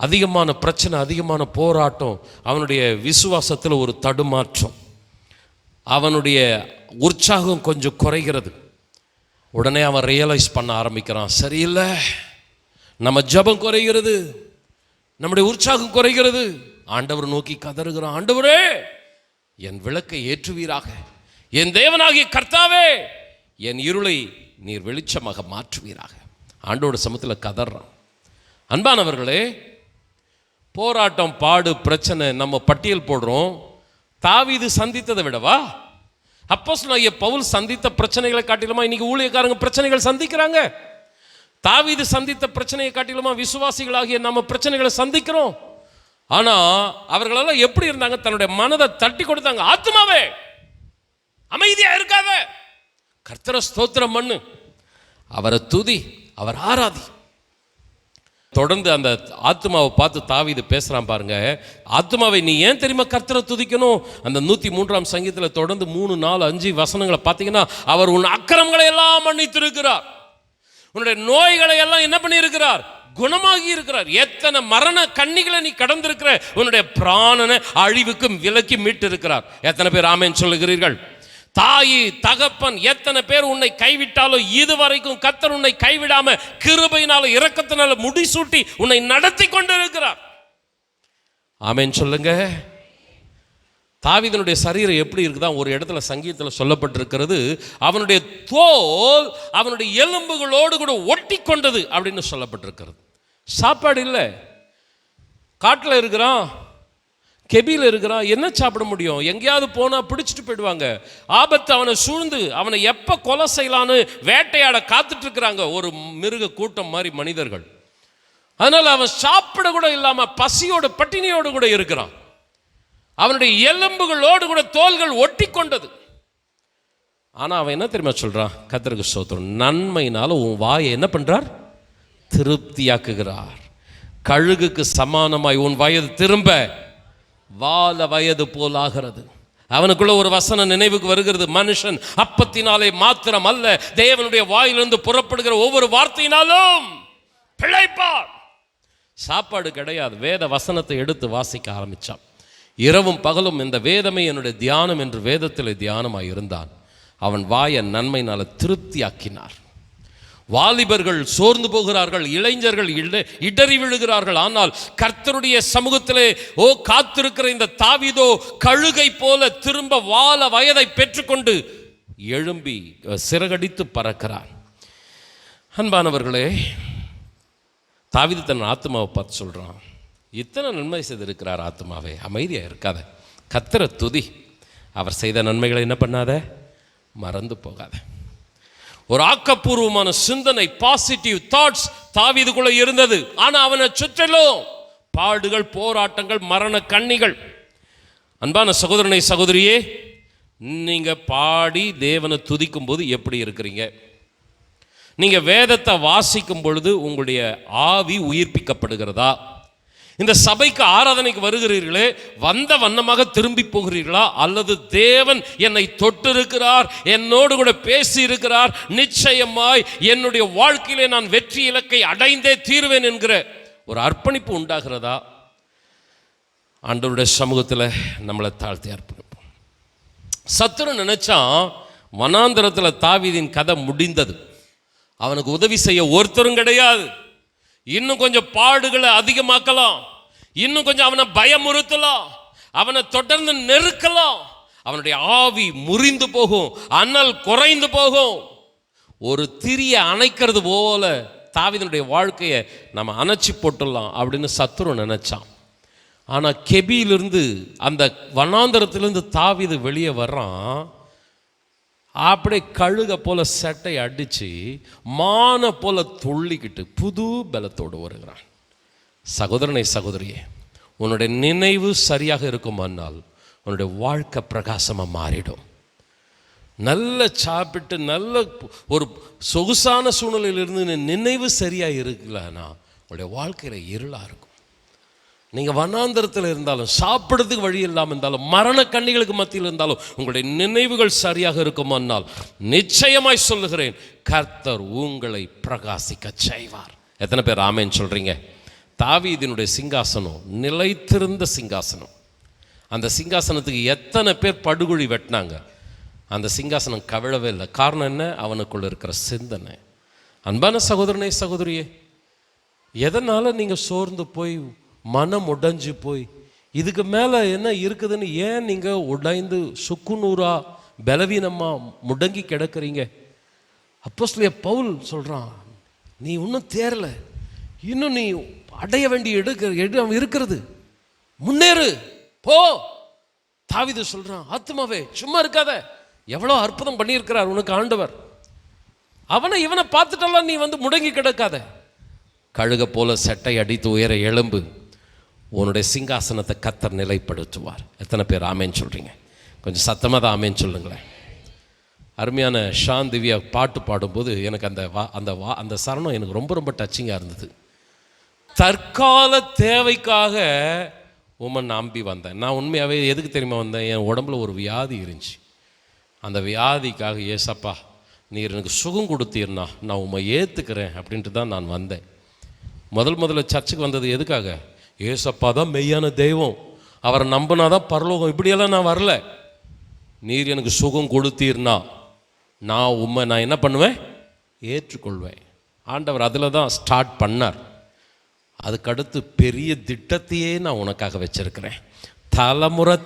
அதிகமான பிரச்சனை, அதிகமான போராட்டம், அவனுடைய விசுவாசத்தில் ஒரு தடுமாற்றம், அவனுடைய உற்சாகம் கொஞ்சம் குறைகிறது. உடனே அவன் ரியலைஸ் பண்ண ஆரம்பிக்கிறான், சரியில்லை, நம்ம ஜெபம் குறைகிறது, நம்முடைய உற்சாகம் குறைகிறது. ஆண்டவர் நோக்கி கதறுகிறான், ஆண்டவரே என் விளக்கை ஏற்றுவீராக, என் தேவனாகிய கர்த்தாவே என் இருளை நீர் வெளிச்சமாக மாற்றுவீராக. ஆண்டோட சமத்தில் கதறான். அன்பானவர்களே, போராட்டம், பாடு, பிரச்சனை நம்ம பட்டியல் போடுறோம். தாவீது சந்தித்ததை விடவா அப்போஸ்தலனாகிய பவுல் சந்தித்த பிரச்சனைகளை காட்டிலுமா இன்னைக்கு ஊழியக்காரங்க பிரச்சனைகள் சந்திக்கிறாங்க? தாவீது சந்தித்த பிரச்சனையை காட்டிலுமா விசுவாசிகளாகிய நம்ம பிரச்சனைகளை சந்திக்கிறோம்? ஆனா அவர்களெல்லாம் எப்படி இருந்தாங்க? தன்னுடைய மனதை தட்டி கொடுத்தாங்க. ஆத்துமாவே அமைதியா இருக்காத, கர்த்தரை ஸ்தோத்திரம் பண்ணு, அவரை துதி, அவர் ஆராதி. தொடர்ந்து அந்த ஆத்மாவை பார்த்து தாவீது பேசுறான் பாருங்க. ஆத்மாவை நீ ஏன் தெரியுமா கர்த்தரை துதிக்கணும்? அந்த 103ஆம் சங்கீதத்தில் தொடர்ந்து 3, 4, 5 வசனங்களை பார்த்தீங்கன்னா, அவர் உன் அக்கிரமங்களை எல்லாம் மன்னித்திருக்கிறார், உன்னுடைய நோய்களை எல்லாம் என்ன பண்ணியிருக்கிறார்? குணமாகி இருக்கிறார். எத்தனை மரண கண்ணிகளை நீ கடந்திருக்கிற, உன்னுடைய பிராணனை அழிவுக்கும் விலக்கி மீட்டு இருக்கிறார். எத்தனை பேர் ஆமென் சொல்லுகிறீர்கள்? தாயி தகப்பன் எத்தனை பேர் உன்னை கைவிட்டாலும் இதுவரைக்கும் கர்த்தர் உன்னை கைவிடாம கிருபையினால இரக்கத்தினால முடிசூட்டி உன்னை நடத்தி கொண்டிருக்கிறார். ஆமென் சொல்லுங்க. தாவீதுனுடைய சரீரம் எப்படி இருக்குதா? ஒரு இடத்துல சங்கீதத்தில் சொல்லப்பட்டிருக்கிறது, அவனுடைய தோல் அவனுடைய எலும்புகளோடு கூட ஒட்டி கொண்டது அப்படின்னு சொல்லப்பட்டிருக்கிறது. சாப்பாடு இல்லை, காட்டில் இருக்கிறான், கெபியில் இருக்கிறான், என்ன சாப்பிட முடியும்? எங்கேயாவது போனால் பிடிச்சிட்டு போயிடுவாங்க. ஆபத்து அவனை சூழ்ந்து அவனை எப்போ கொலை செய்யலான்னு வேட்டையாட காத்துட்டு இருக்கிறாங்க ஒரு மிருக கூட்டம் மாதிரி மனிதர்கள். அதனால் அவன் சாப்பிட கூட இல்லாமல் பசியோடு பட்டினியோடு கூட இருக்கிறான். அவனுடைய எலும்புகளோடு கூட தோள்கள் ஒட்டி கொண்டது. ஆனால் அவன் என்ன தெரியுமா சொல்றான்? கர்த்தருக்கு ஸ்தோத்திரம், நன்மையினால உன் வாயை என்ன பண்றார்? திருப்தியாக்குகிறார். கழுகுக்கு சமானமாய் உன் வயது திரும்ப வால வயது போல் ஆகிறது. அவனுக்குள்ள ஒரு வசனம் நினைவுக்கு வருகிறது, மனுஷன் அப்பத்தினாலே மாத்திரம் அல்ல, தேவனுடைய வாயிலிருந்து புறப்படுகிற ஒவ்வொரு வார்த்தையினாலும் பிழைப்பார். சாப்பாடு கிடையாது, வேத வசனத்தை எடுத்து வாசிக்க ஆரம்பிச்சான். இரவும் பகலும் இந்த வேதமே என்னுடைய தியானம் என்று வேதத்தில் தியானமாய் இருந்தான். அவன் வாயை நன்மையினால திருப்தியாக்கினார். வாலிபர்கள் சோர்ந்து போகிறார்கள், இளைஞர்கள் இடறி விழுகிறார்கள். ஆனால் கர்த்தருடைய சமூகத்திலே காத்திருக்கிற இந்த தாவீதோ கழுகை போல திரும்ப வால வயதை பெற்றுக்கொண்டு எழும்பி சிறகடித்து பறக்கிறான். அன்பானவர்களே, தாவீது தன் ஆத்மாவை பார்த்து சொல்றான், இத்தனை நன்மை செய்திருக்கிறார் ஆத்மாவே, அமைதியா இருக்காத, கர்த்தரை துதி, அவர் செய்த நன்மைகளை என்ன பண்ணாத, மறந்து போகாத. ஒரு ஆக்கப்பூர்வமான சிந்தனை, பாசிட்டிவ் தாட்ஸ் தாவீதுக்குள்ள இருந்தது. ஆனா அவனை சுற்றிலும் பாடுகள், போராட்டங்கள், மரண கண்ணிகள். அன்பான சகோதரனை சகோதரியே, நீங்க பாடி தேவனை துதிக்கும் போது எப்படி இருக்கிறீங்க? நீங்க வேதத்தை வாசிக்கும் பொழுது உங்களுடைய ஆவி உயிர்ப்பிக்கப்படுகிறதா? இந்த சபைக்கு ஆராதனைக்கு வருகிறீர்களே, வந்த வண்ணமாக திரும்பி போகிறீர்களா? அல்லது தேவன் என்னை தொட்டிருக்கிறார், என்னோடு கூட பேசி இருக்கிறார், நிச்சயமாய் என்னுடைய வாழ்க்கையிலே நான் வெற்றி இலக்கை அடைந்தே தீருவேன் என்கிற ஒரு அர்ப்பணிப்பு உண்டாகிறதா? ஆண்டவருடைய சமூகத்தில் நம்மளை தாழ்த்தி அர்ப்பணிப்போம். சத்துரு நினைச்சான் வனாந்தரத்தில் தாவீதின் கதை முடிந்தது, அவனுக்கு உதவி செய்ய ஒருத்தரும் கிடையாது. இன்னும் கொஞ்சம் பாடுகளை அதிகமாக்கலாம், இன்னும் கொஞ்சம் அவனை பயமுறுத்தலாம், அவனை தொடர்ந்து நெருக்கலாம். அவனுடைய ஆவி முறிந்து போகும், அனல் குறைந்து போகும். ஒரு திரிய அணைக்கிறது போல தாவீதுடைய வாழ்க்கையை நம்ம அணைச்சி போட்டுடலாம் அப்படின்னு சத்துரு நினைச்சான். ஆனால் கெபியிலிருந்து, அந்த வனாந்தரத்திலிருந்து தாவீது வெளியே வர்றான். அப்படியே கழுக போல சட்டை அடித்து மான போல துள்ளிக்கிட்டு புது பலத்தோடு வருகிறான். சகோதரனை சகோதரியே, உன்னுடைய நினைவு சரியாக இருக்குமானால் உன்னுடைய வாழ்க்கை பிரகாசமாக மாறிடும். நல்ல சாப்பிட்டு நல்ல ஒரு சொகுசான சூழ்நிலையிலிருந்து நினைவு சரியாக இருக்கலன்னா உங்களுடைய வாழ்க்கையில் இருளாக இருக்கும். நீங்கள் வனாந்தரத்தில் இருந்தாலும், சாப்பிட்றதுக்கு வழி இல்லாமல் இருந்தாலும், மரண கண்ணிகளுக்கு மத்தியில் இருந்தாலும் உங்களுடைய நினைவுகள் சரியாக இருக்குமானால் நிச்சயமாய் சொல்லுகிறேன், கர்த்தர் உங்களை பிரகாசிக்க செய்வார். எத்தனை பேர் ஆமேன்னு சொல்கிறீங்க? தாவீதினுடைய சிங்காசனம் நிலைத்திருந்த சிங்காசனம். அந்த சிங்காசனத்துக்கு எத்தனை பேர் படுகுழி வெட்டினாங்க, அந்த சிங்காசனம் கவிழவே இல்லை. காரணம் என்ன? அவனுக்குள்ள இருக்கிற சிந்தனை. அன்பான சகோதரனே, சகோதரியே, எதனால் நீங்கள் சோர்ந்து போய் மனம் உடைஞ்சு போய் இதுக்கு மேலே என்ன இருக்குதுன்னு ஏன் நீங்கள் உடைந்து சுக்குநூறா பலவீனமாக முடங்கி கிடக்கிறீங்க? அப்போஸ்தலன் பவுல் சொல்கிறான், நீ இன்னும் தேரல, இன்னும் நீ அடைய வேண்டிய இடம் இருக்கிறது, முன்னேறு, போ. தாவீது சொல்கிறான், ஆத்துமாவே சும்மா இருக்காத, எவ்வளோ அற்புதம் பண்ணியிருக்கிறார் உனக்கு ஆண்டவர், இவனை பார்த்துட்டெல்லாம் நீ முடங்கி கிடக்காத, கழுக போல செட்டை அடித்து உயர எழும்பு, உன்னுடைய சிங்காசனத்தை கர்த்தர் நிலைப்படுத்துவார். எத்தனை பேர் ஆமேன்னு சொல்கிறீங்க? கொஞ்சம் சத்தமாக தான் ஆமேன்னு சொல்லுங்களேன். அருமையான ஷான் திவ்யா பாட்டு பாடும்போது எனக்கு அந்த சரணம் எனக்கு ரொம்ப ரொம்ப டச்சிங்காக இருந்தது. தற்கால தேவைக்காக நம்பி வந்தேன். நான் உண்மையாகவே எதுக்கு தெரியுமா வந்தேன்? என் உடம்புல ஒரு வியாதி இருந்துச்சு. அந்த வியாதிக்காக, ஏசப்பா நீர் எனக்கு சுகம் கொடுத்தீர்னா நான் உம்மை ஏற்றுக்கிறேன் அப்படின்ட்டு தான் நான் வந்தேன். முதல்ல சர்ச்சுக்கு வந்தது எதுக்காக? ஏசப்பா தான் மெய்யான தெய்வம், அவரை நம்பினாதான் பரலோகம், இப்படியெல்லாம் நான் வரல. நீர் எனக்கு சுகம் கொடுத்தீர்னா நான் என்ன பண்ணுவேன்? ஏற்றுக்கொள்வேன். ஆண்டவர் அதில் தான் ஸ்டார்ட் பண்ணார். அதுக்கடுத்து பெரிய திட்டத்தையே நான் உனக்காக வச்சிருக்கிறேன்.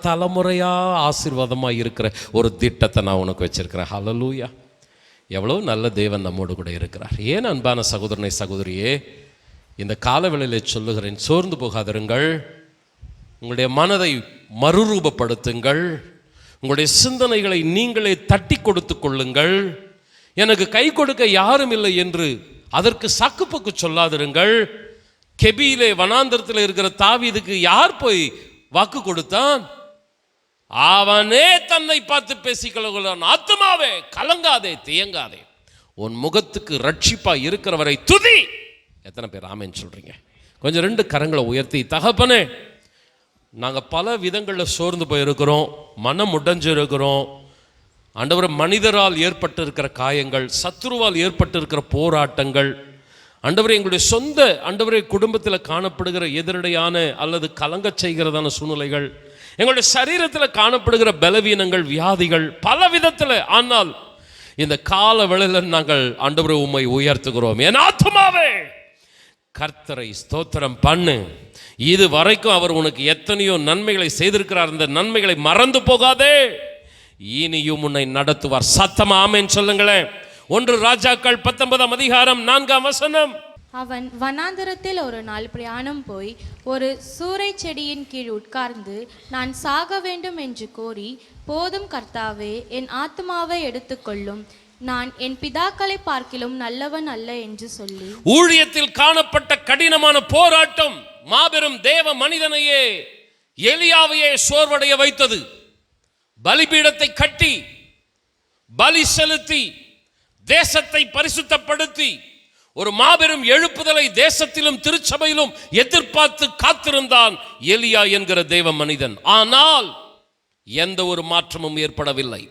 தலைமுறையாக ஆசீர்வாதமாக இருக்கிற ஒரு திட்டத்தை நான் உனக்கு வச்சிருக்கிறேன். ஹல்லேலூயா! எவ்வளோ நல்ல தேவன் நம்மோடு கூட இருக்கிறார். ஏன் அன்பான சகோதரனை, சகோதரியே, இந்த காலவேளையில் சொல்லுகிறேன், சோர்ந்து போகாதிருங்கள். உங்களுடைய மனதை மறுரூபப்படுத்துங்கள். உங்களுடைய சிந்தனைகளை நீங்களே தட்டி கொடுத்து கொள்ளுங்கள். எனக்கு கை கொடுக்க யாரும் இல்லை என்று அதற்கு சாக்குப்போக்கு சொல்லாதிருங்கள். கெபியிலே வனாந்தரத்தில் இருக்கிற தாவீதுக்கு யார் போய் வாக்கு கொடுத்தான்? அவனே தன்னை பார்த்து பேசிக்கொள்கிறான், ஆத்துமாவே கலங்காதே, தியங்காதே, உன் முகத்துக்கு ரட்சிப்பா இருக்கிறவரை துதி. எத்தனை பேர் ஆமேன்னு சொல்றீங்க? கொஞ்சம் ரெண்டு கரங்களை உயர்த்தி, தகப்பனே, நாங்கள் பல விதங்களில் சோர்ந்து போயிருக்கிறோம், மனம் உடைஞ்சு இருக்கிறோம். ஆண்டவரே, மனிதரால் ஏற்பட்டு இருக்கிற காயங்கள், சத்துருவால் ஏற்பட்டு இருக்கிற போராட்டங்கள், ஆண்டவரே எங்களுடைய சொந்த ஆண்டவரே குடும்பத்தில் காணப்படுகிற எதிரடையான அல்லது கலங்க செய்கிறதான சூழ்நிலைகள், எங்களுடைய சரீரத்தில் காணப்படுகிற பலவீனங்கள், வியாதிகள், பல விதத்தில். ஆனால் இந்த கால வேளையில் நாங்கள் ஆண்டவரே உம்மை உயர்த்துகிறோம். என் ஆத்துமாவே கர்த்தரை ஸ்தோத்திரம் பண்ணு. இது வரைக்கும் அவர் உனக்கு எத்தனையோ நன்மைகளை செய்திருக்கிறார். இந்த நன்மைகளை மறந்து போகாதே, இனியும் உன்னை நடத்துவார். சத்தமா ஆமென் சொல்லுங்களேன். 1 ராஜாக்கள் 19 அதிகாரம் 4 அவன் வனாந்தரத்தில் ஒரு நாள் பிரயாணம் போய் ஒரு சூரை செடியின் கீழ் உட்கார்ந்து, நான் சாக வேண்டும் என்று கோரி, போதும் கர்த்தாவே, என் ஆத்துமாவை எடுத்துக்கொள்ளும், நான் என் பிதாக்களை பார்க்கிலும் நல்லவன் அல்ல என்று சொல்லி. ஊழியத்தில் காணப்பட்ட கடினமான போராட்டம் மாபெரும் தேவ மனிதனையே, எலியாவையே சோர்வடைய வைத்தது. பலிபீடத்தை கட்டி, பலி செலுத்தி, தேசத்தை பரிசுத்தப்படுத்தி, ஒரு மாபெரும் எழுப்புதலை தேசத்திலும் திருச்சபையிலும் எதிர்பார்த்து காத்திருந்தான் எலியா என்கிற தேவ மனிதன். ஆனால் எந்த ஒரு மாற்றமும் ஏற்படவில்லை.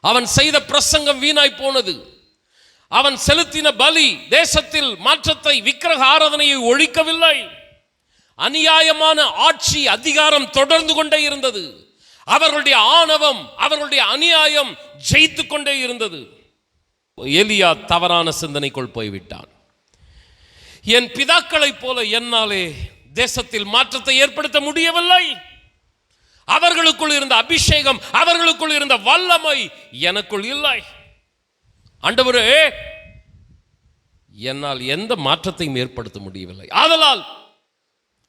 அவன் செய்த பிரசங்கம் வீணாய் போனது. அவன் செலுத்தின பலி தேசத்தில் மாற்றத்தை, விக்கிரக ஆராதனையை ஒழிக்கவில்லை. அநியாயமான ஆட்சி அதிகாரம் தொடர்ந்து கொண்டே இருந்தது. அவர்களுடைய ஆணவம், அவர்களுடைய அநியாயம் ஜெயித்து கொண்டே இருந்தது. எலியா தவறான சிந்தனைக்குள் போய்விட்டான். என் பிதாக்களைப் போல என்னாலே தேசத்தில் மாற்றத்தை ஏற்படுத்த முடியவில்லை. அவர்களுக்குள் இருந்த அபிஷேகம், அவர்களுக்குள் இருந்த வல்லமை எனக்குள் இல்லை. ஆண்டவரே, என்னால் எந்த மாற்றத்தையும் ஏற்படுத்த முடியவில்லை. ஆதலால்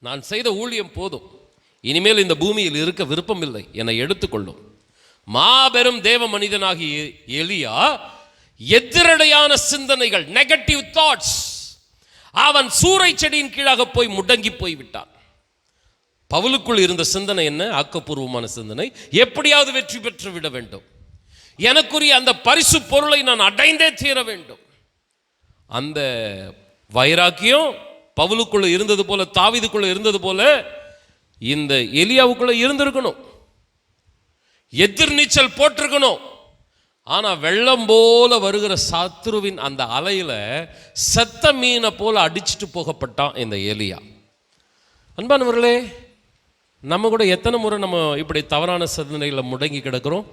நான் செய்த ஊழியம் போதும், இனிமேல் இந்த பூமியில் இருக்க விருப்பம் இல்லை, என்னை எடுத்துக்கொள்ளும். மாபெரும் தேவ மனிதனாகிய எலியா எதிரடையான சிந்தனைகள், நெகட்டிவ் தாட்ஸ், அவன் சூரை செடியின் கீழாக போய் முடங்கி போய்விட்டான். பவுலுக்குள் இருந்த சிந்தனை என்ன? ஆக்கப்பூர்வமான சிந்தனை, எப்படியாவது வெற்றி பெற்று விட வேண்டும். எனக்குரிய அந்த பரிசு பொருளை நான் அடைந்தே தீர வேண்டும். அந்த வைராக்கியம் பவுலுக்குள்ள இருந்தது போல, தாவீதுக்குள்ள இருந்தது போல இந்த எலியாவுக்குள்ள இருந்திருக்கணும். எதிர்நீச்சல் போட்டிருக்கணும். ஆனா வெள்ளம் போல வருகிற சத்துருவின் அந்த அலையில செத்த மீனை போல அடிச்சுட்டு போகப்பட்டான் இந்த எலியா. அன்பானவர்களே, நம்ம கூட எத்தனை முறை நம்ம இப்படி தவறான சிந்தனைகளை முடங்கி கிடக்கிறோம்.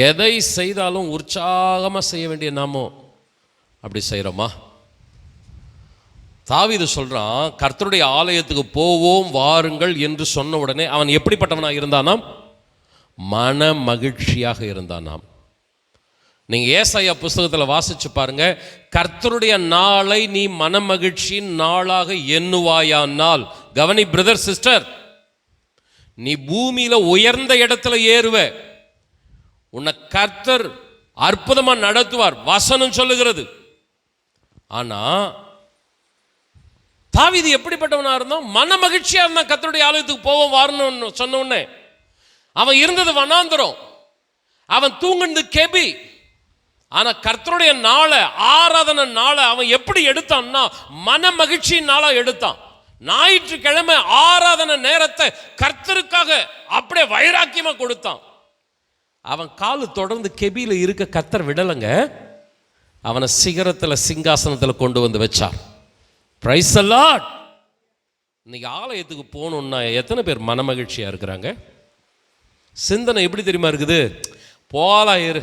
எதை செய்தாலும் உற்சாகமாக செய்ய வேண்டிய நாமோ அப்படி செய்கிறோமா? தாவீது சொல்றான், கர்த்தருடைய ஆலயத்துக்கு போவோம் வாருங்கள் என்று சொன்ன உடனே அவன் எப்படிப்பட்டவனாக இருந்தானாம்? மன மகிழ்ச்சியாக இருந்தானாம். நீங்க ஏசாயா புஸ்தகத்தில் வாசிச்சு பாருங்க, கர்த்தருடைய நாளை நீ மன மகிழ்ச்சியின் நாளாக எண்ணுவாயானால், கவனி பிரதர் சிஸ்டர், நீ பூமியில உயர்ந்த இடத்துல ஏறுவ, உன்னை கர்த்தர் அற்புதமா நடத்துவார், வசனம் சொல்லுகிறது. ஆனா தாவீது எப்படிப்பட்டவனா இருந்தான்? மன மகிழ்ச்சியா இருந்தான். கர்த்தருடைய ஆலயத்துக்கு போவோம் வாரணும்னு சொன்ன உடனே அவன் இருந்தது வனாந்தரம், அவன் தூங்குனது கெபி. ஆனா கர்த்தருடைய நாளை, ஆராதனை நாளை அவன் எப்படி எடுத்தான்னா மன மகிழ்ச்சியின் நாளா எடுத்தான். ஞாயிற்றுக்கிழமை ஆராதனை நேரத்தை கர்த்தருக்காக அப்படியே வைராக்கியமா கொடுத்தான். அவன் காலு தொடர்ந்து கெபியில இருக்க கர்த்தர் விடலைங்க, அவனை சிகரத்தில் சிங்காசனத்தில் கொண்டு வந்து வச்சார். Praise the Lord. இன்னைக்கு ஆலயத்துக்கு போகணுன்னா எத்தனை பேர் மன மகிழ்ச்சியா இருக்கிறாங்க? சிந்தனை எப்படி தெரியுமா இருக்குது? போலாயிரு,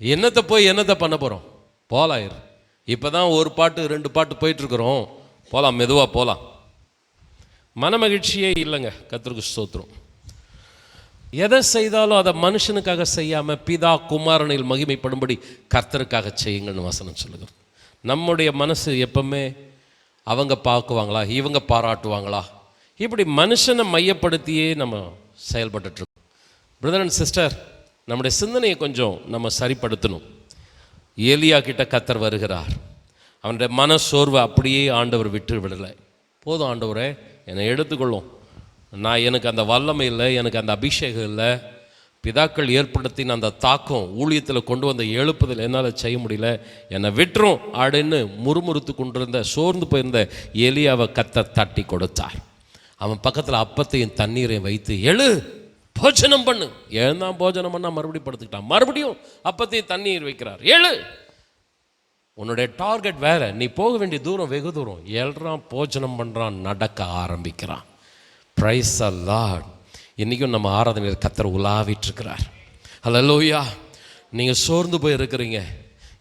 என்னத்தை போய் என்னத்தை பண்ண போகிறோம், போலாயிரு. இப்போ தான் ஒரு பாட்டு 2 பாட்டு போயிட்டுருக்குறோம், போகலாம், மெதுவாக போகலாம். மன மகிழ்ச்சியே இல்லைங்க. கர்த்தருக்கு ஸ்தோத்திரம். எதை செய்தாலும் அதை மனுஷனுக்காக செய்யாமல் பிதா குமாரனில் மகிமைப்படும்படி கர்த்தருக்காக செய்யுங்கன்னு வசனம் சொல்லுகிறது. நம்முடைய மனசு எப்பவுமே அவங்க பார்க்குவாங்களா, இவங்க பாராட்டுவாங்களா, இப்படி மனுஷனை மையப்படுத்தியே நம்ம செயல்பட்டுருக்கோம். பிரதர் அண்ட் சிஸ்டர், நம்முடைய சிந்தனையை கொஞ்சம் நம்ம சரிப்படுத்தணும். ஏலியா கிட்ட கர்த்தர் வருகிறார். அவனுடைய மன சோர்வை அப்படியே ஆண்டவர் விட்டு விடலை. போதும் ஆண்டவரே, என்னை எடுத்துக்கொள்ளும், நான் எனக்கு அந்த வல்லமை இல்லை, எனக்கு அந்த அபிஷேகம் இல்லை, பிதாக்கள் ஏற்படுத்தின அந்த தாக்கம் ஊழியத்தில் கொண்டு வந்த எழுப்புதல் என்னால் செய்ய முடியல, என்னை விட்டுரும் அப்படின்னு முறுமுறுத்து கொண்டிருந்த சோர்ந்து போயிருந்த ஏலியாவை கர்த்தர் தட்டி கொடுத்தார். அவன் பக்கத்தில் அப்பத்தையும் தண்ணீரையும் வைத்து, எழு போஜனம் பண்ணு. எழுந்தான் போஜனம் பண்ணால் மறுபடியும் படுத்துக்கிட்டான். மறுபடியும் அப்பத்தையும் தண்ணீர் வைக்கிறார். எழு, உன்னுடைய டார்கெட் வேற, நீ போக வேண்டிய தூரம் வெகு தூரம். எழுறான், போஜனம் பண்ணுறான், நடக்க ஆரம்பிக்கிறான். Praise the Lord. இன்றைக்கும் நம்ம ஆராதனையில் கர்த்தர் உலாவிட்டு இருக்கிறார். ஹல்லேலூயா. நீங்கள் சோர்ந்து போய் இருக்கிறீங்க,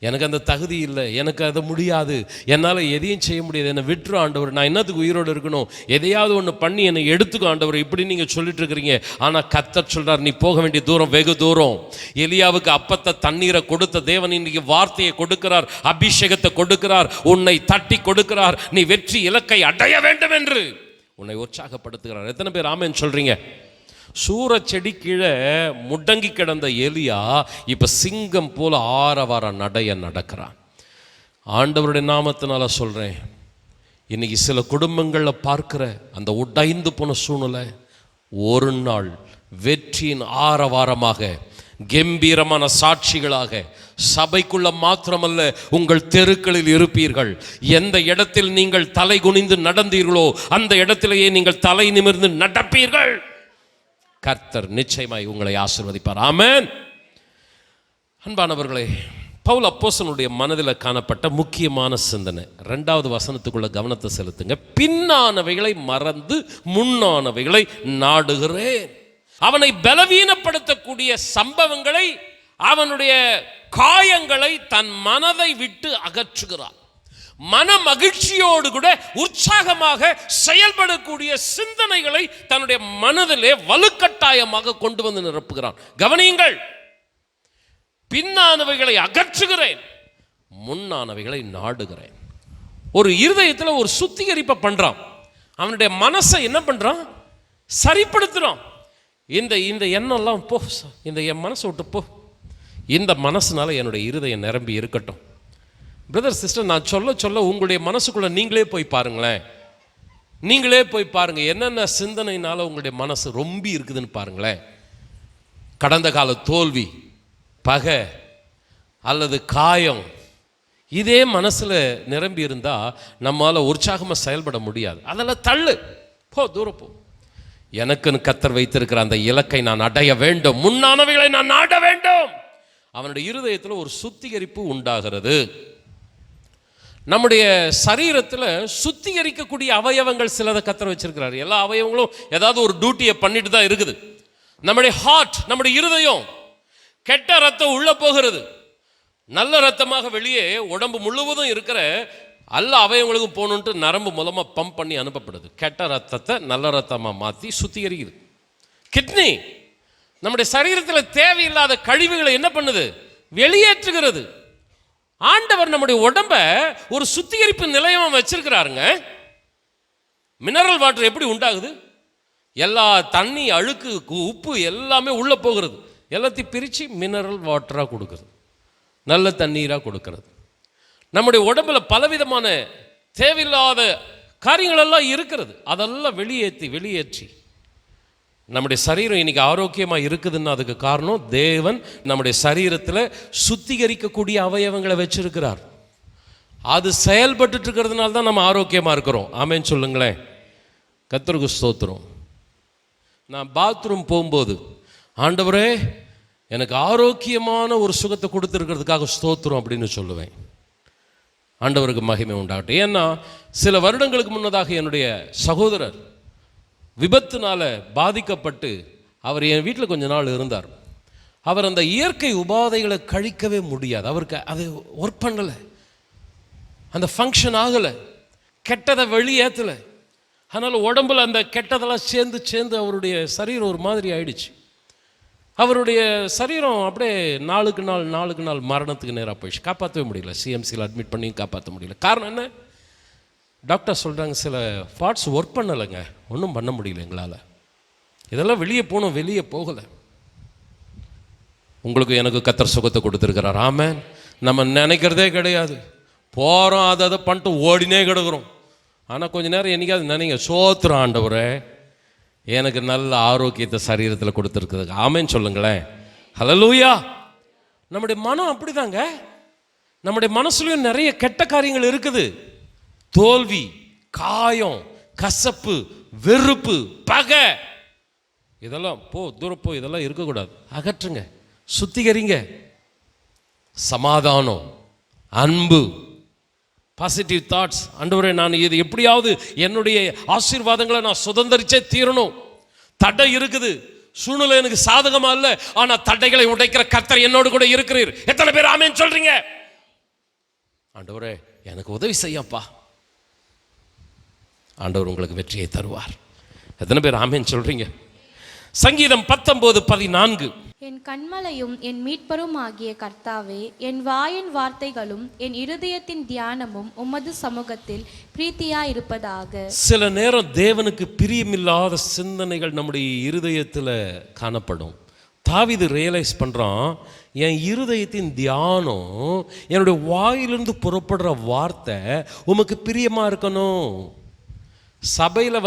எனக்கு அந்த தகுதி இல்லை, எனக்கு அது முடியாது, என்னால் எதையும் செய்ய முடியாது, என்னை விட்டுரும் ஆண்டவர், நான் என்னத்துக்கு உயிரோடு இருக்கணும், எதையாவது ஒன்று பண்ணி என்னை எடுத்துக்கோ ஆண்டவர், இப்படி நீங்கள் சொல்லிட்டு இருக்கிறீங்க. ஆனால் கர்த்தர் சொல்கிறார், நீ போக வேண்டிய தூரம் வெகு தூரம். எலியாவுக்கு அப்பத்தை தண்ணீரை கொடுத்த தேவன் இன்னைக்கு வார்த்தையை கொடுக்கிறார், அபிஷேகத்தை கொடுக்கிறார், உன்னை தட்டி கொடுக்கிறார். நீ வெற்றி இலக்கை அடைய வேண்டும் என்று உன்னை உற்சாகப்படுத்துகிறார். எத்தனை பேர் ஆமென் சொல்றீங்க? சூற செடி கீழே முடங்கி கிடந்த எலியா இப்ப சிங்கம் போல ஆரவார நடைய நடக்கிறான். ஆண்டவருடைய நாமத்தினால சொல்றேன், இன்னைக்கு சில குடும்பங்களில் பார்க்கிற அந்த உடைந்து போன சூழ்நிலை ஒரு நாள் வெற்றியின் ஆரவாரமாக, கம்பீரமான சாட்சிகளாக சபைக்குள்ள மாத்திரமல்ல உங்கள் தெருக்களில் இருப்பீர்கள். எந்த இடத்தில் நீங்கள் தலை குனிந்து நடந்தீர்களோ அந்த இடத்திலேயே நீங்கள் தலை நிமிர்ந்து நடப்பீர்கள். கர்த்தர் நிச்சயமாய் உங்களை ஆசீர்வதிப்பார். ஆமென். அன்பானவர்களே, பவுல் அப்போஸ்தலனுடைய மனதில் காணப்பட்ட முக்கியமான சிந்தனை 2வது வசனத்துக்குள்ள கவனத்தை செலுத்துங்க. பின்னானவைகளை மறந்து முன்னானவைகளை நாடுகிறேன். அவனை பலவீனப்படுத்தக்கூடிய சம்பவங்களை, அவனுடைய காயங்களை தன் மனதை விட்டு அகற்றுகிறான். மன மகிழ்ச்சியோடு கூட உற்சாகமாக செயல்படக்கூடிய சிந்தனைகளை தன்னுடைய மனதிலே வலுக்கட்டாயமாக கொண்டு வந்து நிரப்புகிறான். கவனியுங்கள், பின்னானவைகளை அகற்றுகிறேன், முன்னானவைகளை நாடுகிறேன். ஒரு இருதயத்தில் ஒரு சுத்திகரிப்பை பண்றான். அவனுடைய மனசை என்ன பண்றான்? சரிப்படுத்துறான். இந்த எண்ணம்லாம் போ, இந்த என் மனசை விட்டு போ, இந்த மனசுனால என்னுடைய இருதயம் நிரம்பி இருக்கட்டும். பிரதர் சிஸ்டர், நான் சொல்ல உங்களுடைய மனசுக்குள்ள நீங்களே போய் பாருங்களேன். நீங்களே போய் பாருங்க, என்னென்ன சிந்தனையினால உங்களுடைய மனசு ரொம்ப இருக்குதுன்னு பாருங்களேன். கடந்த கால தோல்வி, பகை அல்லது காயம் இதே மனசில் நிரம்பி இருந்தால் நம்மளால் உற்சாகமாக செயல்பட முடியாது. அதெல்லாம் தள்ளு, போ, தூரம் போ. எனக்குன்னு கர்த்தர் வைத்திருக்கிற அந்த இலக்கை நான் அடைய வேண்டும், முன்னானவைகளை நான் நாட வேண்டும். அவனுடைய இருதயத்தில் ஒரு சுத்திகரிப்பு உண்டாகிறது. நம்முடைய சரீரத்தில் சுத்திகரிக்கக்கூடிய அவயவங்கள் சிலதை கர்த்தர் வச்சிருக்கிறார். எல்லா அவயவங்களும் ஏதாவது ஒரு டியூட்டியை பண்ணிட்டு தான் இருக்குது. நம்முடைய ஹார்ட், நம்முடைய இருதயம், கெட்ட ரத்தம் உள்ள போகிறது, நல்ல ரத்தமாக வெளியே உடம்பு முழுவதும் இருக்கிற எல்லா அவயவங்களுக்கும் போகணுன்ட்டு நரம்பு மூலமாக பம்ப் பண்ணி அனுப்பப்படுது. கெட்ட ரத்தத்தை நல்ல ரத்தமாக மாற்றி சுத்திகரிக்குது. கிட்னி நம்முடைய சரீரத்தில் தேவையில்லாத கழிவுகளை என்ன பண்ணுது? வெளியேற்றுகிறது. ஆண்டவர் நம்முடைய உடம்ப ஒரு சுத்திகரிப்பு நிலையம் வச்சிருக்கிறாருங்க. மினரல் வாட்டர் எப்படி உண்டாகுது? எல்லா தண்ணி, அழுக்கு, உப்பு எல்லாமே உள்ள போகிறது. எல்லாத்தையும் பிரித்து மினரல் வாட்டராக கொடுக்குறது, நல்ல தண்ணீராக கொடுக்கறது. நம்முடைய உடம்புல பலவிதமான தேவையில்லாத காரியங்கள் எல்லாம் இருக்கிறது. அதெல்லாம் வெளியேற்றி நம்முடைய சரீரம் இன்னைக்கு ஆரோக்கியமாக இருக்குதுன்னு அதுக்கு காரணம் தேவன் நம்முடைய சரீரத்தில் சுத்திகரிக்கக்கூடிய அவயவங்களை வச்சிருக்கிறார். அது செயல்பட்டு இருக்கிறதுனால தான் நம்ம ஆரோக்கியமாக இருக்கிறோம். ஆமேன்னு சொல்லுங்களேன். கர்த்தருக்கு ஸ்தோத்திரம். நான் பாத்ரூம் போகும்போது, ஆண்டவரே எனக்கு ஆரோக்கியமான ஒரு சுகத்தை கொடுத்துருக்கிறதுக்காக ஸ்தோத்திரம் அப்படின்னு சொல்லுவேன். ஆண்டவருக்கு மகிமை உண்டாகட்டும். ஏன்னா சில வருடங்களுக்கு முன்னதாக என்னுடைய சகோதரர் விபத்துனால பாதிக்கப்பட்டு அவர் என் வீட்டில் கொஞ்ச நாள் இருந்தார். அவர் அந்த இயற்கை உபாதைகளை கழிக்கவே முடியாது. அவருக்கு அது ஒர்க் பண்ணலை, அந்த ஃபங்க்ஷன் ஆகலை, கெட்டதை வெளியேற்றலை. அதனால் உடம்புல அந்த கெட்டதெல்லாம் சேர்ந்து அவருடைய சரீரம் ஒரு மாதிரி ஆயிடுச்சு. அவருடைய சரீரம் அப்படியே நாளுக்கு நாள் மரணத்துக்கு நேராக போயிடுச்சு. காப்பாற்றவே முடியல. சிஎம்சியில் அட்மிட் பண்ணி காப்பாற்ற முடியல. காரணம் என்ன? டாக்டர் சொல்கிறாங்க, சில பார்ட்ஸ் ஒர்க் பண்ணலைங்க, ஒன்றும் பண்ண முடியல எங்களால். இதெல்லாம் வெளியே போகணும், வெளியே போகலை. உங்களுக்கு எனக்கு கர்த்தர் சுகத்தை கொடுத்துருக்கிறார். ஆமென். நம்ம நினைக்கிறதே கிடையாது, போகிறோம், அதை பண்ணிட்டு ஓடினே கிடக்குறோம். ஆனால் கொஞ்ச நேரம் என்னைக்காவது நினைங்க, சோத்திரம் ஆண்டவரே எனக்கு நல்ல ஆரோக்கியத்தை சரீரத்தில் கொடுத்துருக்குது. ஆமென்னு சொல்லுங்களேன். ஹல்லேலூயா. நம்முடைய மனம் அப்படிதாங்க. நம்முடைய மனசுலையும் நிறைய கெட்ட காரியங்கள் இருக்குது. தோல்வி, காயம், கசப்பு, வெறுப்பு, பகை, இதெல்லாம் தூரம் போ. இதெல்லாம் இருக்கக்கூடாது. அகற்றுங்க, சுத்திகரிங்க. சமாதானம், அன்பு, பாசிட்டிவ் தாட்ஸ். ஆண்டவரே நான் இது எப்படியாவது என்னுடைய ஆசீர்வாதங்களை நான் சுதந்திரிச்சே தீரணும். தடை இருக்குது, சூழ்நிலை எனக்கு சாதகமா இல்லை, ஆனா தடைகளை உடைக்கிற கர்த்தர் என்னோடு கூட இருக்கிறீர். எத்தனை பேர் ஆமென் சொல்றீங்க? ஆண்டவரே எனக்கு உதவி செய்யப்பா. ஆண்டவர் உங்களுக்கு வெற்றியை தருவார். எத்தனை பேர் ஆமென் சொல்றீங்க? சங்கீதம் 19:14. என் கண்மலையும் என் மீட்பரும் ஆகிய கர்த்தாவே, என் வாயின் வார்த்தைகளும் என் இருதயத்தின் தியானமும் உமது சமூகத்தில் பிரீத்தியாயிருப்பதாக. சில நேரம் தேவனுக்கு பிரியமில்லாத சிந்தனைகள் நம்முடைய இருதயத்தில் காணப்படும். தாவீது ரியலைஸ் பண்ணுறான், என் இருதயத்தின் தியானம், என்னுடைய வாயிலிருந்து புறப்படுற வார்த்தை உமக்கு பிரியமாக இருக்கணும். சபையில்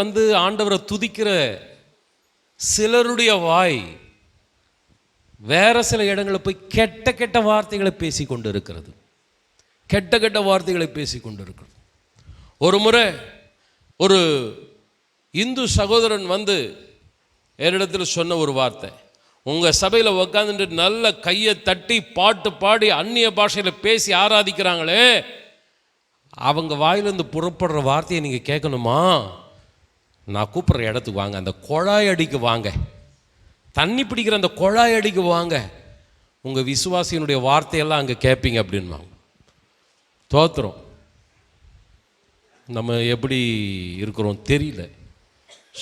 ஆண்டவரை துதிக்கிற சிலருடைய வாய் வேற சில இடங்களில் போய் கெட்ட கெட்ட வார்த்தைகளை பேசி கொண்டு இருக்கிறது. கெட்ட வார்த்தைகளை பேசி கொண்டு இருக்கிறது. ஒரு முறை ஒரு இந்து சகோதரன் என்னிடத்தில் சொன்ன ஒரு வார்த்தை, உங்கள் சபையில் உட்காந்துட்டு நல்ல கையை தட்டி பாட்டு பாடி அந்நிய பாஷையில் பேசி ஆராதிக்கிறாங்களே, அவங்க வாயிலிருந்து புறப்படுற வார்த்தையை நீங்கள் கேட்கணுமா? நான் கூப்பிட்ற இடத்துக்கு வாங்க, அந்த குழாய் அடிக்கு வாங்க, தண்ணி பிடிக்கிற அந்த குழாய் அடிக்கு வாங்க, உங்கள் விசுவாசியினுடைய வார்த்தையெல்லாம் அங்கே கேட்பீங்க அப்படின்வாங்க. தோத்துறோம். நம்ம எப்படி இருக்கிறோம் தெரியல.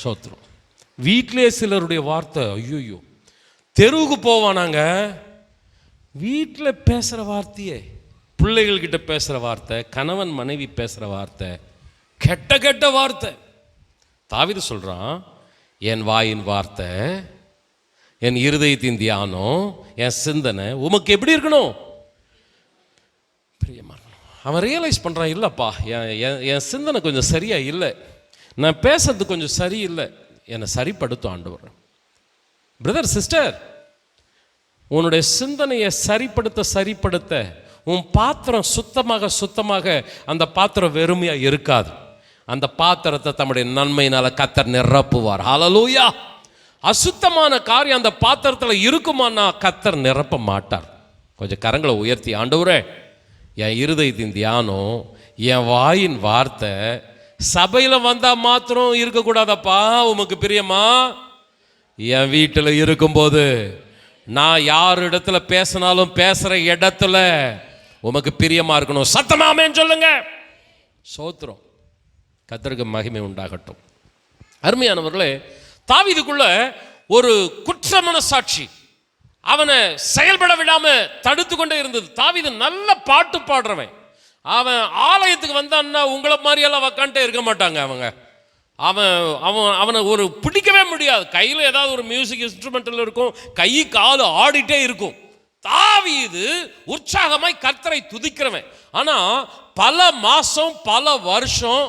சோத்துறோம். வீட்டிலே சிலருடைய வார்த்தை, ஐயோ தெருவுக்கு போவானாங்க. வீட்டில் பேசுகிற வார்த்தையே, பிள்ளைகள்கிட்ட பேசுகிற வார்த்தை, கணவன் மனைவி பேசுகிற வார்த்தை, கெட்ட வார்த்தை. தாவீது சொல்கிறான், என் வாயின் வார்த்தை, என் இருதயத்தின் தியானம், என் சிந்தனை உமக்கு எப்படி இருக்கணும்? பிரியமா. அவன் ரியலைஸ் பண்ணுறான், இல்லைப்பா என் சிந்தனை கொஞ்சம் சரியா இல்லை, நான் பேசுறது கொஞ்சம் சரியில்லை, என்னை சரிப்படுத்தும் ஆண்டவர். பிரதர் சிஸ்டர், உன்னுடைய சிந்தனையை சரிப்படுத்த உன் பாத்திரம் சுத்தமாக அந்த பாத்திரம் வெறுமையாக இருக்காது. அந்த பாத்திரத்தை தம்முடைய நன்மையினால கர்த்தர் நிரப்புவார். ஹல்லேலூயா. அசுத்தமான காரியம் அந்த பாத்திரத்தில் இருக்குமானா கர்த்தர் நிரப்ப மாட்டார். கொஞ்சம் கரங்களை உயர்த்தி, ஆண்டவரே, என் இருதயத்தின் தியானம், என் வாயின் வார்த்தை சபையில் வந்தால் மாத்திரம் இருக்கக்கூடாதப்பா. உமக்கு பிரியமா என் வீட்டில் இருக்கும்போது, நான் யார் இடத்துல பேசினாலும் பேசுகிற இடத்துல உமக்கு பிரியமாக இருக்கணும். சத்தமாமேன்னு சொல்லுங்க. சோத்திரம். கர்த்தருக்கு மகிமை உண்டாகட்டும். அருமையானவர்களே, தாவீதுக்குள்ள ஒரு குற்ற மனசாட்சி அவனை செயல்பட விடாம தடுத்து கொண்டே இருந்தது. தாவீது நல்ல பாட்டு பாடுறவன். அவன் ஆலயத்துக்கு வந்தான்னா உங்களை மாதிரியெல்லாம் உக்காண்டே இருக்க மாட்டாங்க. அவனை ஒரு பிடிக்கவே முடியாது. கையில் ஏதாவது ஒரு மியூசிக் இன்ஸ்ட்ருமெண்டல் இருக்கும், கை கால் ஆடிட்டே இருக்கும். தாவீது உற்சாகமாய் கர்த்தரை துதிக்கிறவன். ஆனா பல மாசம் பல வருஷம்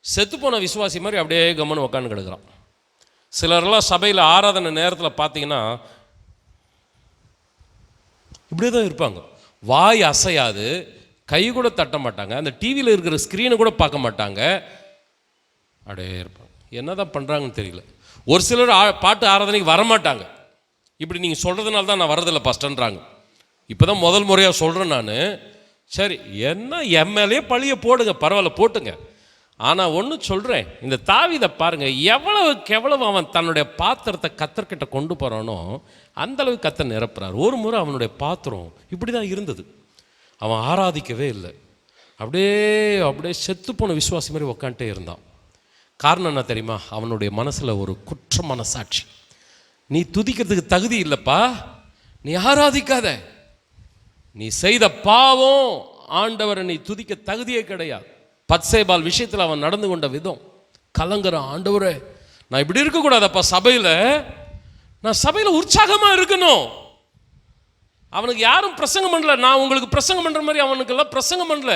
செத்துப்போன விசுவாசி மாதிரி அப்படியே கம்மனு உக்காந்து கிடக்குறான். சிலரெல்லாம் சபையில் ஆராதனை நேரத்தில் பார்த்தீங்கன்னா இப்படியே தான் இருப்பாங்க. வாய் அசையாது, கை கூட தட்ட மாட்டாங்க, அந்த டிவியில் இருக்கிற ஸ்க்ரீனை கூட பார்க்க மாட்டாங்க, அப்படியே இருப்பாங்க. என்ன தான் பண்ணுறாங்கன்னு தெரியல. ஒரு சிலர் பாட்டு ஆராதனைக்கு வரமாட்டாங்க. இப்படி நீங்கள் சொல்கிறதுனால தான் நான் வரதில்லை ஃபஸ்ட்டுன்றாங்க. இப்போ தான் முதல் முறையாக சொல்கிறேன் நான். சரி, என்ன எம்எல்ஏ பழிய போடுங்க, பரவாயில்ல போட்டுங்க. ஆனால் ஒன்று சொல்கிறேன், இந்த தாவீதை பாருங்கள், எவ்வளவுக்கு எவ்வளவு அவன் தன்னுடைய பாத்திரத்தை கர்த்தர்கிட்ட கொண்டு போகிறானோ அந்தளவுக்கு கர்த்தர் நிரப்புறார். ஒரு முறை அவனுடைய பாத்திரம் இப்படி தான் இருந்தது. அவன் ஆராதிக்கவே இல்லை, அப்படியே செத்துப்போன விசுவாசி மாதிரி உக்காண்டே இருந்தான். காரணம் என்ன தெரியுமா? அவனுடைய மனசில் ஒரு குற்ற மனசாட்சி. நீ துதிக்கிறதுக்கு தகுதி இல்லைப்பா, நீ ஆராதிக்காத, நீ செய்த பாவம், ஆண்டவரை நீ துதிக்க தகுதியே கிடையாது. பத்சேபால் விஷயத்தில் அவன் நடந்து கொண்ட விதம் கலங்குறான். ஆண்டவரே, நான் இப்படி இருக்கக்கூடாதப்பா, நான் சபையில் உற்சாகமாக இருக்கணும். அவனுக்கு யாரும் பிரசங்கம் பண்ணல, நான் உங்களுக்கு பிரசங்கம் பண்ணுற மாதிரி அவனுக்கெல்லாம் பிரசங்கம் பண்ணல.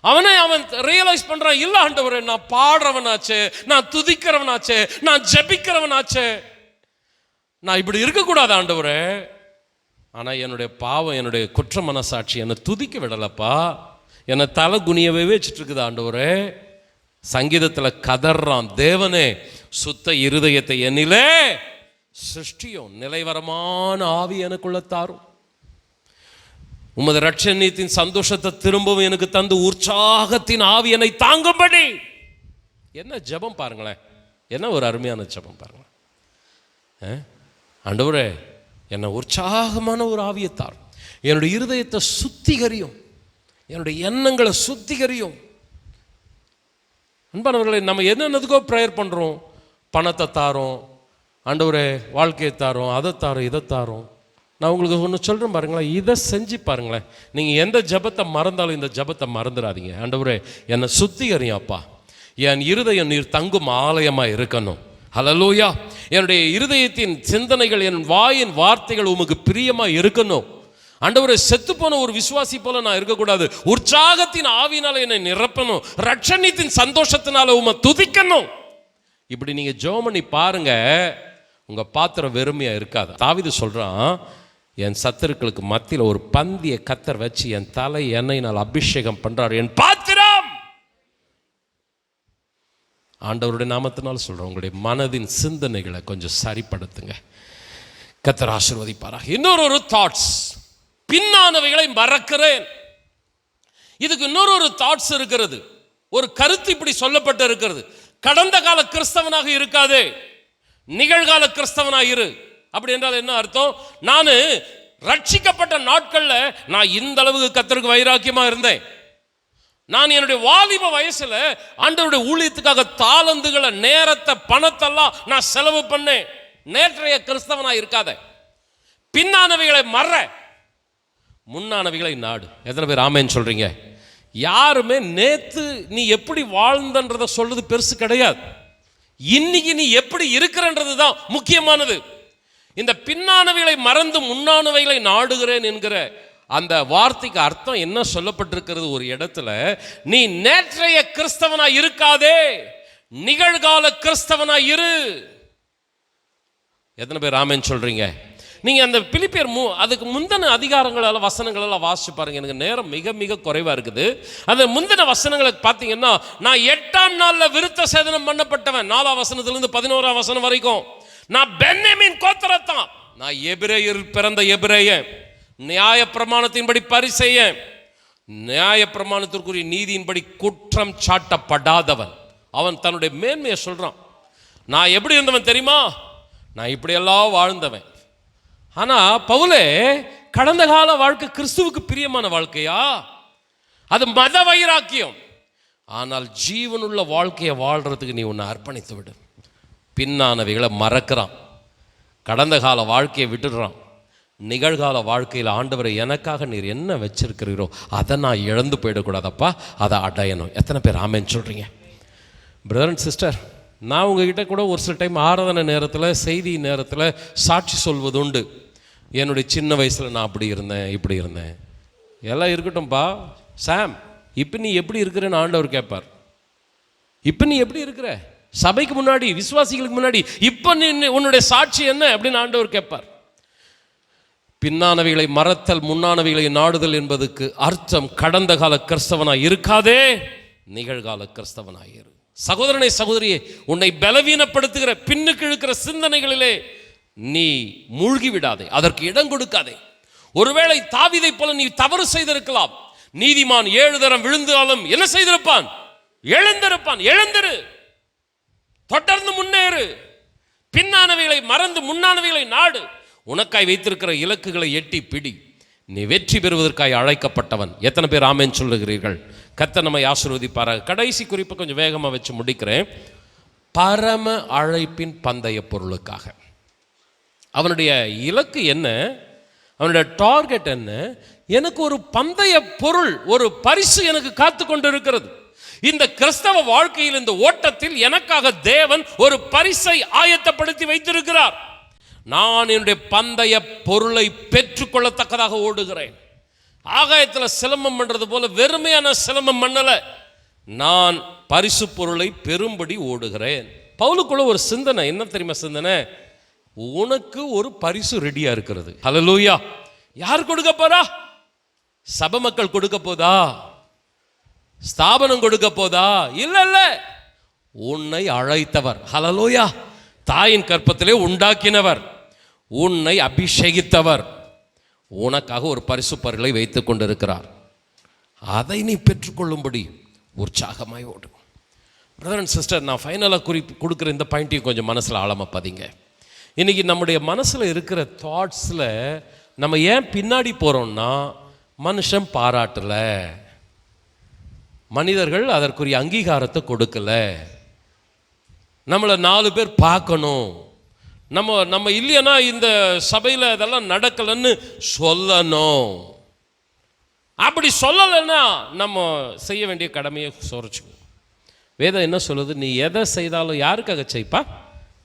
அவன் ரியலைஸ் பண்ணுறான், இல்லை ஆண்டவரே, நான் பாடுறவனாச்சே, நான் துதிக்கிறவனாச்சே, நான் ஜெபிக்கிறவனாச்சே, நான் இப்படி இருக்கக்கூடாது ஆண்டவரே. ஆனால் என்னுடைய பாவம், என்னுடைய குற்ற மனசாட்சி என்னை துதிக்க விடலப்பா, என்னை தலை குனியவே வச்சுட்டு இருக்குது ஆண்டவரே. சங்கீதத்தில் கதறான், தேவனே, சுத்த இருதயத்தை என்னிலே சிருஷ்டியும், நிலைவரமான ஆவி எனக்குள்ள தாரும், உமது இரட்சணியத்தின் சந்தோஷத்தை திரும்பவும் எனக்கு தந்து உற்சாகத்தின் ஆவி என்னை தாங்கும்படி. என்ன ஜெபம் பாருங்களேன், என்ன ஒரு அருமையான ஜெபம் பாருங்களேன். ஆண்டவரே, என்னை உற்சாகமான ஒரு ஆவியை தாரும், என்னுடைய இருதயத்தை சுத்திகரியும், என்னுடைய எண்ணங்களை சுத்திகரியும். அன்பானவர்களே, நம்ம என்னென்னதுக்கோ ப்ரேயர் பண்ணுறோம். பணத்தை தாரோம், ஆண்டவரே வாழ்க்கையை தாரோம், அதை தாரோம், இதை தாரோம். நான் உங்களுக்கு ஒன்று சொல்கிறேன் பாருங்களேன், இதை செஞ்சு பாருங்களேன். நீங்கள் எந்த ஜபத்தை மறந்தாலும் இந்த ஜபத்தை மறந்துடாதீங்க. ஆண்டவரே, என்னை சுத்திகரியும் அப்பா, என் இருதயம் நீர் தங்கும் ஆலயமாக இருக்கணும். ஹல்லேலூயா. என்னுடைய இருதயத்தின் சிந்தனைகள், என் வாயின் வார்த்தைகள் உமக்கு பிரியமாக இருக்கணும். ஆண்டவரே, செத்துப்போன ஒரு விசுவாசி போல நான் இருக்கக்கூடாது. உற்சாகத்தின் ஆவினால என்னை நிரப்பணும், ரட்சணியத்தின் சந்தோஷத்தினால உம்மை துதிக்கணும். இப்படி நீங்க ஜெபம் பண்ணி பாருங்க, உங்க பாத்திரம் வெறுமையா இருக்காது. தாவீது சொல்றான், என் சத்துருக்களுக்கு மத்தியில் ஒரு பந்தியை கர்த்தர் வச்சு என் தலை எண்ணெயினால் அபிஷேகம் பண்றாரு, என் பாத்திரம். ஆண்டவருடைய நாமத்தினால் சொல்றேன், உங்களுடைய மனதின் சிந்தனைகளை கொஞ்சம் சரிப்படுத்துங்க, கர்த்தர் ஆசீர்வதிப்பாரா. இன்னொரு தாட்ஸ், பின்னானவைகளை மறக்கிறேன். இதுக்கு இன்னொரு தாட்ஸ் இருக்கிறது, ஒரு கருத்து இப்படி சொல்லப்பட்டு இருக்கிறது. கடந்த கால கிறிஸ்தவனாக இருக்காதே, நிகழ்கால கிறிஸ்தவனாக இரு. அப்படி என்றால் என்ன அர்த்தம்? நான் ரட்சிக்கப்பட்ட நாட்கள்ல நான் இந்த அளவுக்கு கர்த்தருக்கு வைராக்கியமா இருந்தேன். நான் என்னுடைய வாலிப வயசுல ஆண்டவருடைய ஊழியத்துக்காக தாளந்துகளை, நேரத்தை, பணத்தெல்லாம் நான் செலவு பண்ணேன். நேற்றைய கிறிஸ்தவனா இருக்காத, பின்னானவைகளை மற, முன்னானவைகளை நாடு. எத்தனை பேர் ஆமேன்னு சொல்றீங்க? யாருமே நேத்து நீ எப்படி வாழ்ந்தன்றத சொல்றது பெருசு கிடையாது. இன்னைக்கு நீ எப்படி இருக்கிறன்றது தான் முக்கியமானது. இந்த பின்னானவைகளை மறந்து முன்னானவைகளை நாடுகிறேன் என்கிற அந்த வார்த்தைக்கு அர்த்தம் என்ன சொல்லப்பட்டிருக்கிறது? ஒரு இடத்துல, நீ நேற்றைய கிறிஸ்தவனா இருக்காதே, நிகழ்கால கிறிஸ்தவனா இரு. எத்தனை பேர் ஆமென் சொல்றீங்க? நீங்கள் அந்த பிலிப்பியர் அதுக்கு முந்தின அதிகாரங்களெல்லாம் வசனங்களெல்லாம் வாசிச்சு பாருங்கள். எனக்கு நேரம் மிக மிக குறைவாக இருக்குது. அந்த முந்தின வசனங்களை பார்த்தீங்கன்னா, நான் 8ஆம் நாளில் விருத்த சேதனம் பண்ணப்பட்டவன், 4ஆம் வசனத்திலிருந்து 11ஆம் வசனம் வரைக்கும். நான் பென்யமீன் கோத்திரத்தான், நான் எபிரேயரில் பிறந்த எபிரேயன், நியாய பிரமாணத்தின்படி பரிசேயன், நியாய பிரமாணத்திற்குரிய நீதியின்படி குற்றம் சாட்டப்படாதவன். அவன் தன்னுடைய மேன்மையை சொல்றான். நான் எப்படி இருந்தவன் தெரியுமா? நான் இப்படியெல்லாம் வாழ்ந்தவன். ஆனால் பவுலே கடந்த கால வாழ்க்கை கிறிஸ்துவுக்கு பிரியமான வாழ்க்கையா? அது மத வைராக்கியம். ஆனால் ஜீவனுள்ள வாழ்க்கையை வாழ்றதுக்கு நீ உன்னை அர்ப்பணித்து விடு. பின்னானவைகளை மறக்கிறான், கடந்த கால வாழ்க்கையை விட்டுடுறான். நிகழ்கால வாழ்க்கையில் ஆண்டவரை எனக்காக நீர் என்ன வச்சிருக்கிறீரோ அதை நான் இழந்து போயிடக்கூடாதப்பா, அதை அடையணும். எத்தனை பேர் ஆமேன்னு சொல்கிறீங்க? பிரதர் அண்ட் சிஸ்டர், நான் உங்ககிட்ட கூட ஒரு சில டைம் ஆராதனை நேரத்தில், செய்தி நேரத்தில் சாட்சி சொல்வது உண்டு. என்னுடைய சின்ன வயசில் நான் அப்படி இருந்தேன், இப்படி இருந்தேன். எல்லாம் இருக்கட்டும்பா சாம், இப்போ நீ எப்படி இருக்கிறேன்னு ஆண்டவர் கேட்பார். இப்போ நீ எப்படி இருக்கிற? சபைக்கு முன்னாடி, விசுவாசிகளுக்கு முன்னாடி இப்போ நீ உன்னுடைய சாட்சி என்ன அப்படின்னு ஆண்டவர் கேட்பார். பின்னானவைகளை மறத்தல், முன்னானவைகளை நாடுதல் என்பதுக்கு அர்த்தம் கடந்த கால கிறிஸ்தவனாய் இருக்காதே, நிகழ்கால கிறிஸ்தவனாய் இரு. சகோதரனை, சகோதரியே, உன்னை பலவீனப்படுத்துகிற பின்னுக்கு இழுக்கிற சிந்தனைகளிலே நீ மூழ்கி விடாதே, அதற்கு இடம் கொடுக்காதே. ஒருவேளை தாவீதை போல நீ தவறு செய்திருக்கலாம். நீதிமான் 7 தரம் விழுந்தாலும் என்ன செய்திருப்பான்? எழுந்திருப்பான். எழுந்திரு, தொடர்ந்து முன்னேறு. பின்னானவைகளை மறந்து முன்னானவைகளை நாடு. உனக்காய் வைத்திருக்கிற இலக்குகளை எட்டி பிடி. நீ வெற்றி பெறுவதற்காய் அழைக்கப்பட்டவன். எத்தனை பேர் ஆமென் சொல்லுகிறீர்கள்? கர்த்தர் நம்மை ஆசீர்வதிப்பாராக. கடைசி குறிப்பை கொஞ்சம் வேகமாக வச்சு முடிக்கிறேன். பரம அழைப்பின் பந்தய பொருளுக்காக அவனுடைய இலக்கு என்ன? அவனுடைய டார்கெட் என்ன? எனக்கு ஒரு பந்தய பொருள், ஒரு பரிசு எனக்கு காத்து கொண்டு இருக்கிறது. இந்த கிறிஸ்தவ வாழ்க்கையில், இந்த ஓட்டத்தில் எனக்காக தேவன் ஒரு பரிசை ஆயத்தப்படுத்தி வைத்திருக்கிறார். நான் என்னுடைய பந்தய பொருளை பெற்றுக்கொள்ளத்தக்கதாக ஓடுகிறேன். ஆகாயத்தில் சிலம்பம் பண்ணுறது போல வெறுமையான சிலம்பம் பண்ணல, நான் பரிசு பொருளை பெரும்படி ஓடுகிறேன். பவுலுக்குள்ள ஒரு சிந்தனை என்ன தெரியுமா? சிந்தனை, உனக்கு ஒரு பரிசு ரெடியா இருக்கிறது. ஹல்லேலூயா. யார் கொடுக்க போறா? சபை மக்கள் கொடுக்க போதா? ஸ்தாபனம் கொடுக்க போதா? இல்ல இல்ல, உன்னை அழைத்தவர். ஹல்லேலூயா. தாயின் கற்பத்திலே உண்டாக்கினவர், உன்னை அபிஷேகித்தவர், உனக்காக ஒரு பரிசு பொருளை வைத்துக் கொண்டிருக்கிறார். அதை நீ பெற்றுக்கொள்ளும்படி உற்சாகமாய் ஓடு. பிரதர் அண்ட் சிஸ்டர், நான் ஃபைனலாக கொடுக்குற இந்த பாயிண்ட்டையும் கொஞ்சம் மனசில் ஆழமாக பதிங்க. இன்றைக்கி நம்முடைய மனசில் இருக்கிற தாட்ஸில் நம்ம ஏன் பின்னாடி போகிறோம்னா, மனுஷன் பாராட்டலை, மனிதர்கள் அதற்குரிய அங்கீகாரத்தை கொடுக்கல, நம்மளை 4 பேர் பார்க்கணும், நம்ம இல்லைன்னா இந்த சபையில் இதெல்லாம் நடக்கலைன்னு சொல்லணும். அப்படி சொல்லலைன்னா நம்ம செய்ய வேண்டிய கடமையை சோர்ச்சுக்கணும். வேதம் என்ன சொல்லுது? நீ எதை செய்தாலும் யாருக்காக செய்ப்பா?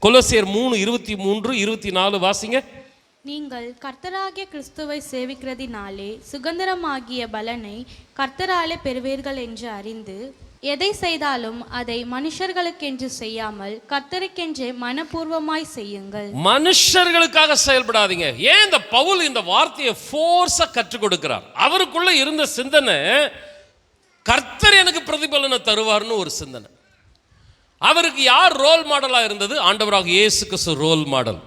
கொலோசியர் 3:23-24 வாசிங்க. நீங்கள் கர்த்தராகிய கிறிஸ்துவை சேவிக்கிறதினாலே சுதந்திரமாகிய பலனை கர்த்தராலே பெறுவீர்கள் என்று அறிந்து, எதை செய்தாலும் அதை மனுஷர்களுக்கென்று செய்யாமல் கர்த்தருக்கென்றே மனப்பூர்வமாய் செய்யுங்கள். மனுஷர்களுக்காக செயல்படாதீங்க. ஏன் இந்த பவுல் இந்த வார்த்தையை ஃபோர்ஸா கற்றுக் கொடுக்கிறார்? அவருக்குள்ள இருந்த சிந்தனை, கர்த்தர் எனக்கு பிரதிபலனை தருவார்னு ஒரு சிந்தனை. அவருக்கு யார் ரோல் மாடலா இருந்தது? ஆண்டவராக இயேசு கிறிஸ்து ரோல் மாடல்.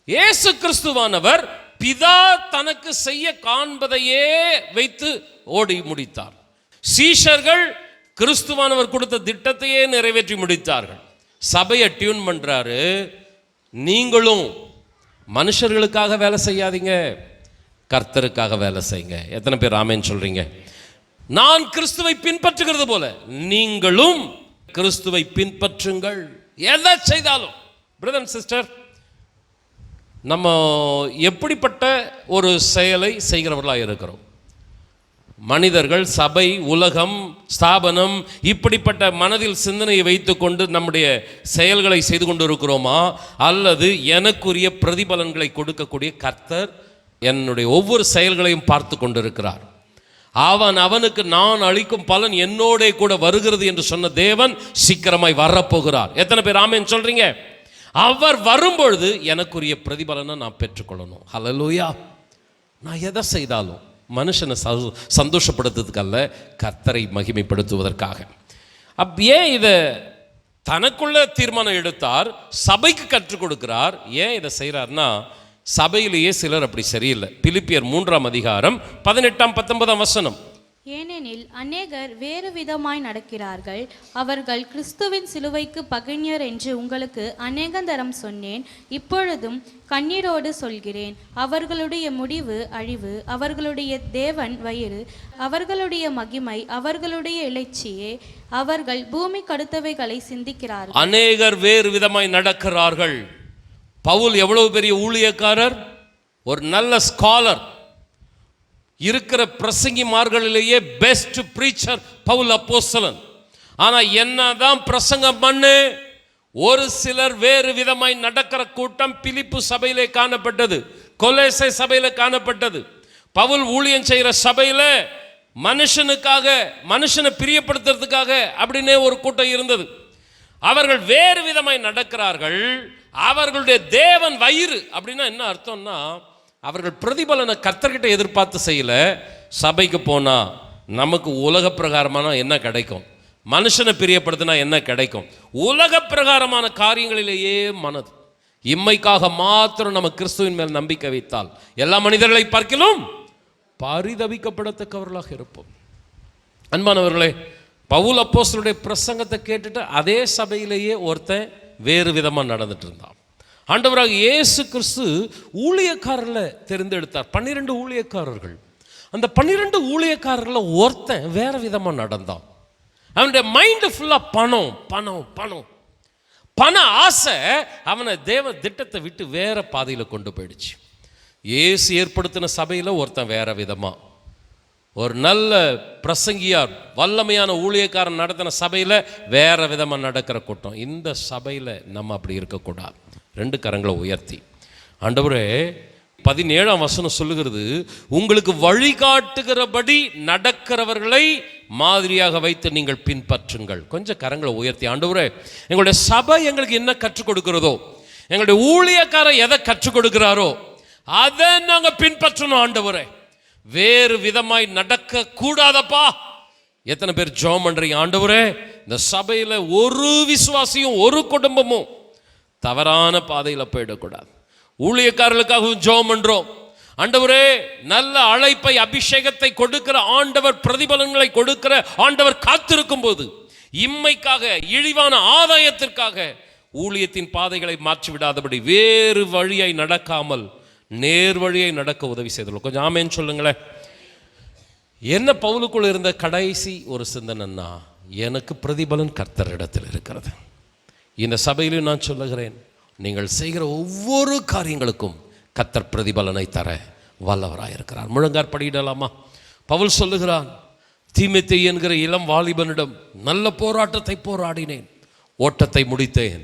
இயேசு கிறிஸ்துவானவர் பிதா தனக்கு செய்ய காண்பதையே வைத்து ஓடி முடித்தார். சீஷர்கள் கிறிஸ்துவானவர் கொடுத்த திட்டத்தையே நிறைவேற்றி முடித்தார்கள். சபையை டியூன் பண்றாரு. நீங்களும் மனுஷர்களுக்காக வேலை செய்யாதீங்க, கர்த்தருக்காக வேலை செய்யுங்க. எத்தனை பேர் ஆமென் சொல்றீங்க? நான் கிறிஸ்துவை பின்பற்றுகிறது போல நீங்களும் கிறிஸ்துவை பின்பற்றுங்கள். எதை செய்தாலும் பிரதர் சிஸ்டர், நம்ம எப்படிப்பட்ட ஒரு செயலை செய்கிறவர்களாக இருக்கிறோம்? மனிதர்கள், சபை, உலகம், ஸ்தாபனம், இப்படிப்பட்ட மனதில் சிந்தனையை வைத்துக்கொண்டு நம்முடைய செயல்களை செய்து கொண்டு இருக்கிறோமா? அல்லது எனக்குரிய பிரதிபலன்களை கொடுக்கக்கூடிய கர்த்தர் என்னுடைய ஒவ்வொரு செயல்களையும் பார்த்து கொண்டிருக்கிறார். அவனுக்கு நான் அளிக்கும் பலன் என்னோட கூட வருகிறது என்று சொன்ன தேவன் சீக்கிரமாய் வரப்போகிறார். எத்தனை பேர் ஆமென் சொல்றீங்க? அவர் வரும்பொழுது எனக்குரிய பிரதிபலனை நான் பெற்றுக்கொள்ளணும். ஹல்லேலூயா. நான் எதை செய்தாலும் மனுஷனை சந்தோஷப்படுத்துறதுக்கல்ல, கர்த்தரை மகிமைப்படுத்துவதற்காக. ஏன் இதை தனக்குள்ள தீர்மானம் எடுத்தார், சபைக்கு கற்றுக் கொடுக்கிறார். ஏன் இதை செய்கிறார்னா, சபையிலேயே சிலர் அப்படி சரியில்லை. பிலிப்பியர் 3ஆம் அதிகாரம் 18-19 வசனம். ஏனெனில் அநேகர் வேறு விதமாய் நடக்கிறார்கள். அவர்கள் கிறிஸ்துவின் சிலுவைக்கு பகைஞர் என்று உங்களுக்கு அநேகந்தரம் சொன்னேன், இப்பொழுதும் கண்ணீரோடு சொல்கிறேன். அவர்களுடைய முடிவு அழிவு, அவர்களுடைய தேவன் வயிறு, அவர்களுடைய மகிமை, அவர்களுடைய இலைச்சியே. அவர்கள் பூமி கடுத்தவைகளை சிந்திக்கிறார்கள். அநேகர் வேறு விதமாய் நடக்கிறார்கள். பவுல் எவ்வளவு பெரிய ஊழியக்காரர், ஒரு நல்ல ஸ்காலர், இருக்கிற பிரசங்கிமார்களிலேயே பெஸ்ட் பிரீச்சர் பவுல் அப்போஸ்தலன். ஆனா என்னதான் பிரசங்கம் பண்ணு, ஒரு சிலர் வேறு விதமாய் நடக்கிற கூட்டம் பிலிப்பு சபையிலே காணப்பட்டது, கொலோசை சபையில காணப்பட்டது. பவுல் ஊழியம் செய்கிற சபையில மனுஷனுக்காக, மனுஷனை பிரியப்படுத்துறதுக்காக அப்படின்னே ஒரு கூட்டம் இருந்தது. அவர்கள் வேறு விதமாய் நடக்கிறார்கள். அவர்களுடைய தேவன் வயிறு. அப்படின்னா என்ன அர்த்தம்னா, அவர்கள் பிரதிபலனை கர்த்தர்கிட்ட எதிர்பார்த்து செய்யல. சபைக்கு போனா நமக்கு உலக பிரகாரமான என்ன கிடைக்கும், மனுஷனை பிரியப்படுத்தினா என்ன கிடைக்கும், உலக பிரகாரமான காரியங்களிலேயே மனது. இம்மைக்காக மாத்திரம் நம்ம கிறிஸ்துவின் மேல் நம்பிக்கை வைத்தால் எல்லா மனிதர்களை பார்க்கிலும் பரிதவிக்கப்படத்தக்கவர்களாக இருப்போம். அன்பானவர்களே, பவுல் அப்போஸ்தலருடைய பிரசங்கத்தை கேட்டுட்டு அதே சபையிலேயே ஒருத்தன் வேறு விதமாக நடந்துட்டு இருந்தான். ஆண்டவராக இயேசு கிறிஸ்து ஊழியக்காரர்களை தெரிந்தெடுத்தார், 12 ஊழியக்காரர்கள். அந்த 12 ஊழியக்காரர்களில் ஒருத்தன் வேற விதமாக நடந்தான். அவனுடைய மைண்டு ஃபுல்லாக பணம் பணம் பணம் பண ஆசை அவனை தேவ திட்டத்தை விட்டு வேற பாதையில் கொண்டு போயிடுச்சு. இயேசு ஏற்படுத்தின சபையில் ஒருத்தன் வேற விதமாக, ஒரு நல்ல பிரசங்கியார் வல்லமையான ஊழியக்காரன் நடத்தின சபையில் வேற விதமாக நடக்கிற கூட்டம். இந்த சபையில் நம்ம அப்படி இருக்கக்கூடாது. 2 கரங்களை உயர்த்தி, ஆண்டவரே 17ஆம் வசனம் சொல்லுகிறது, உங்களுக்கு வழிகாட்டுகிறபடி நடக்கிறவர்களை மாதிரியாக வைத்து நீங்கள் பின்பற்றுங்கள். கொஞ்சம் கரங்களை உயர்த்தி, ஆண்டவரே எங்களுடைய சபை எங்களுக்கு என்ன கற்றுக் கொடுக்கிறதோ, எங்களுடைய ஊழியக்காரர் எதை கற்றுக் கொடுக்கிறாரோ அதை நாங்கள் பின்பற்றணும். ஆண்டவரே வேறு விதமாய் நடக்க கூடாதப்பா. எத்தனை பேர் ஜெபம் பண்றீங்க, ஆண்டவரே இந்த சபையில் ஒரு விசுவாசியும் ஒரு குடும்பமும் தவறான பாதையில் போயிடக்கூடாது. ஊழியக்காரர்களுக்காகவும் ஜெபம் பண்றோம். ஆண்டவரே நல்ல அழைப்பை அபிஷேகத்தை கொடுக்கிற ஆண்டவர், பிரதிபலன்களை கொடுக்கிற ஆண்டவர் காத்திருக்கும் போது இம்மைக்காக இழிவான ஆதாயத்திற்காக ஊழியத்தின் பாதைகளை மாற்றி விடாதபடி வேறு வழியை நடக்காமல் நேர் வழியை நடக்க உதவி செய்துள்ளோம். கொஞ்சம் ஆமேன்னு சொல்லுங்களேன். என்ன பவுலுக்குள் இருந்த கடைசி ஒரு சிந்தனைன்னா, எனக்கு பிரதிபலன் கர்த்தரிடத்தில் இருக்கிறது. இந்த சபையிலும் நான் சொல்லுகிறேன், நீங்கள் செய்கிற ஒவ்வொரு காரியங்களுக்கும் கர்த்தர் பிரதிபலனை தர வல்லவராயிருக்கிறார். முழங்கார் படியிடலாமா? பவுல் சொல்லுகிறான், தீமோத்தேயு என்கிற இளம் வாலிபனிடம் நல்ல போராட்டத்தை போராடினேன், ஓட்டத்தை முடித்தேன்,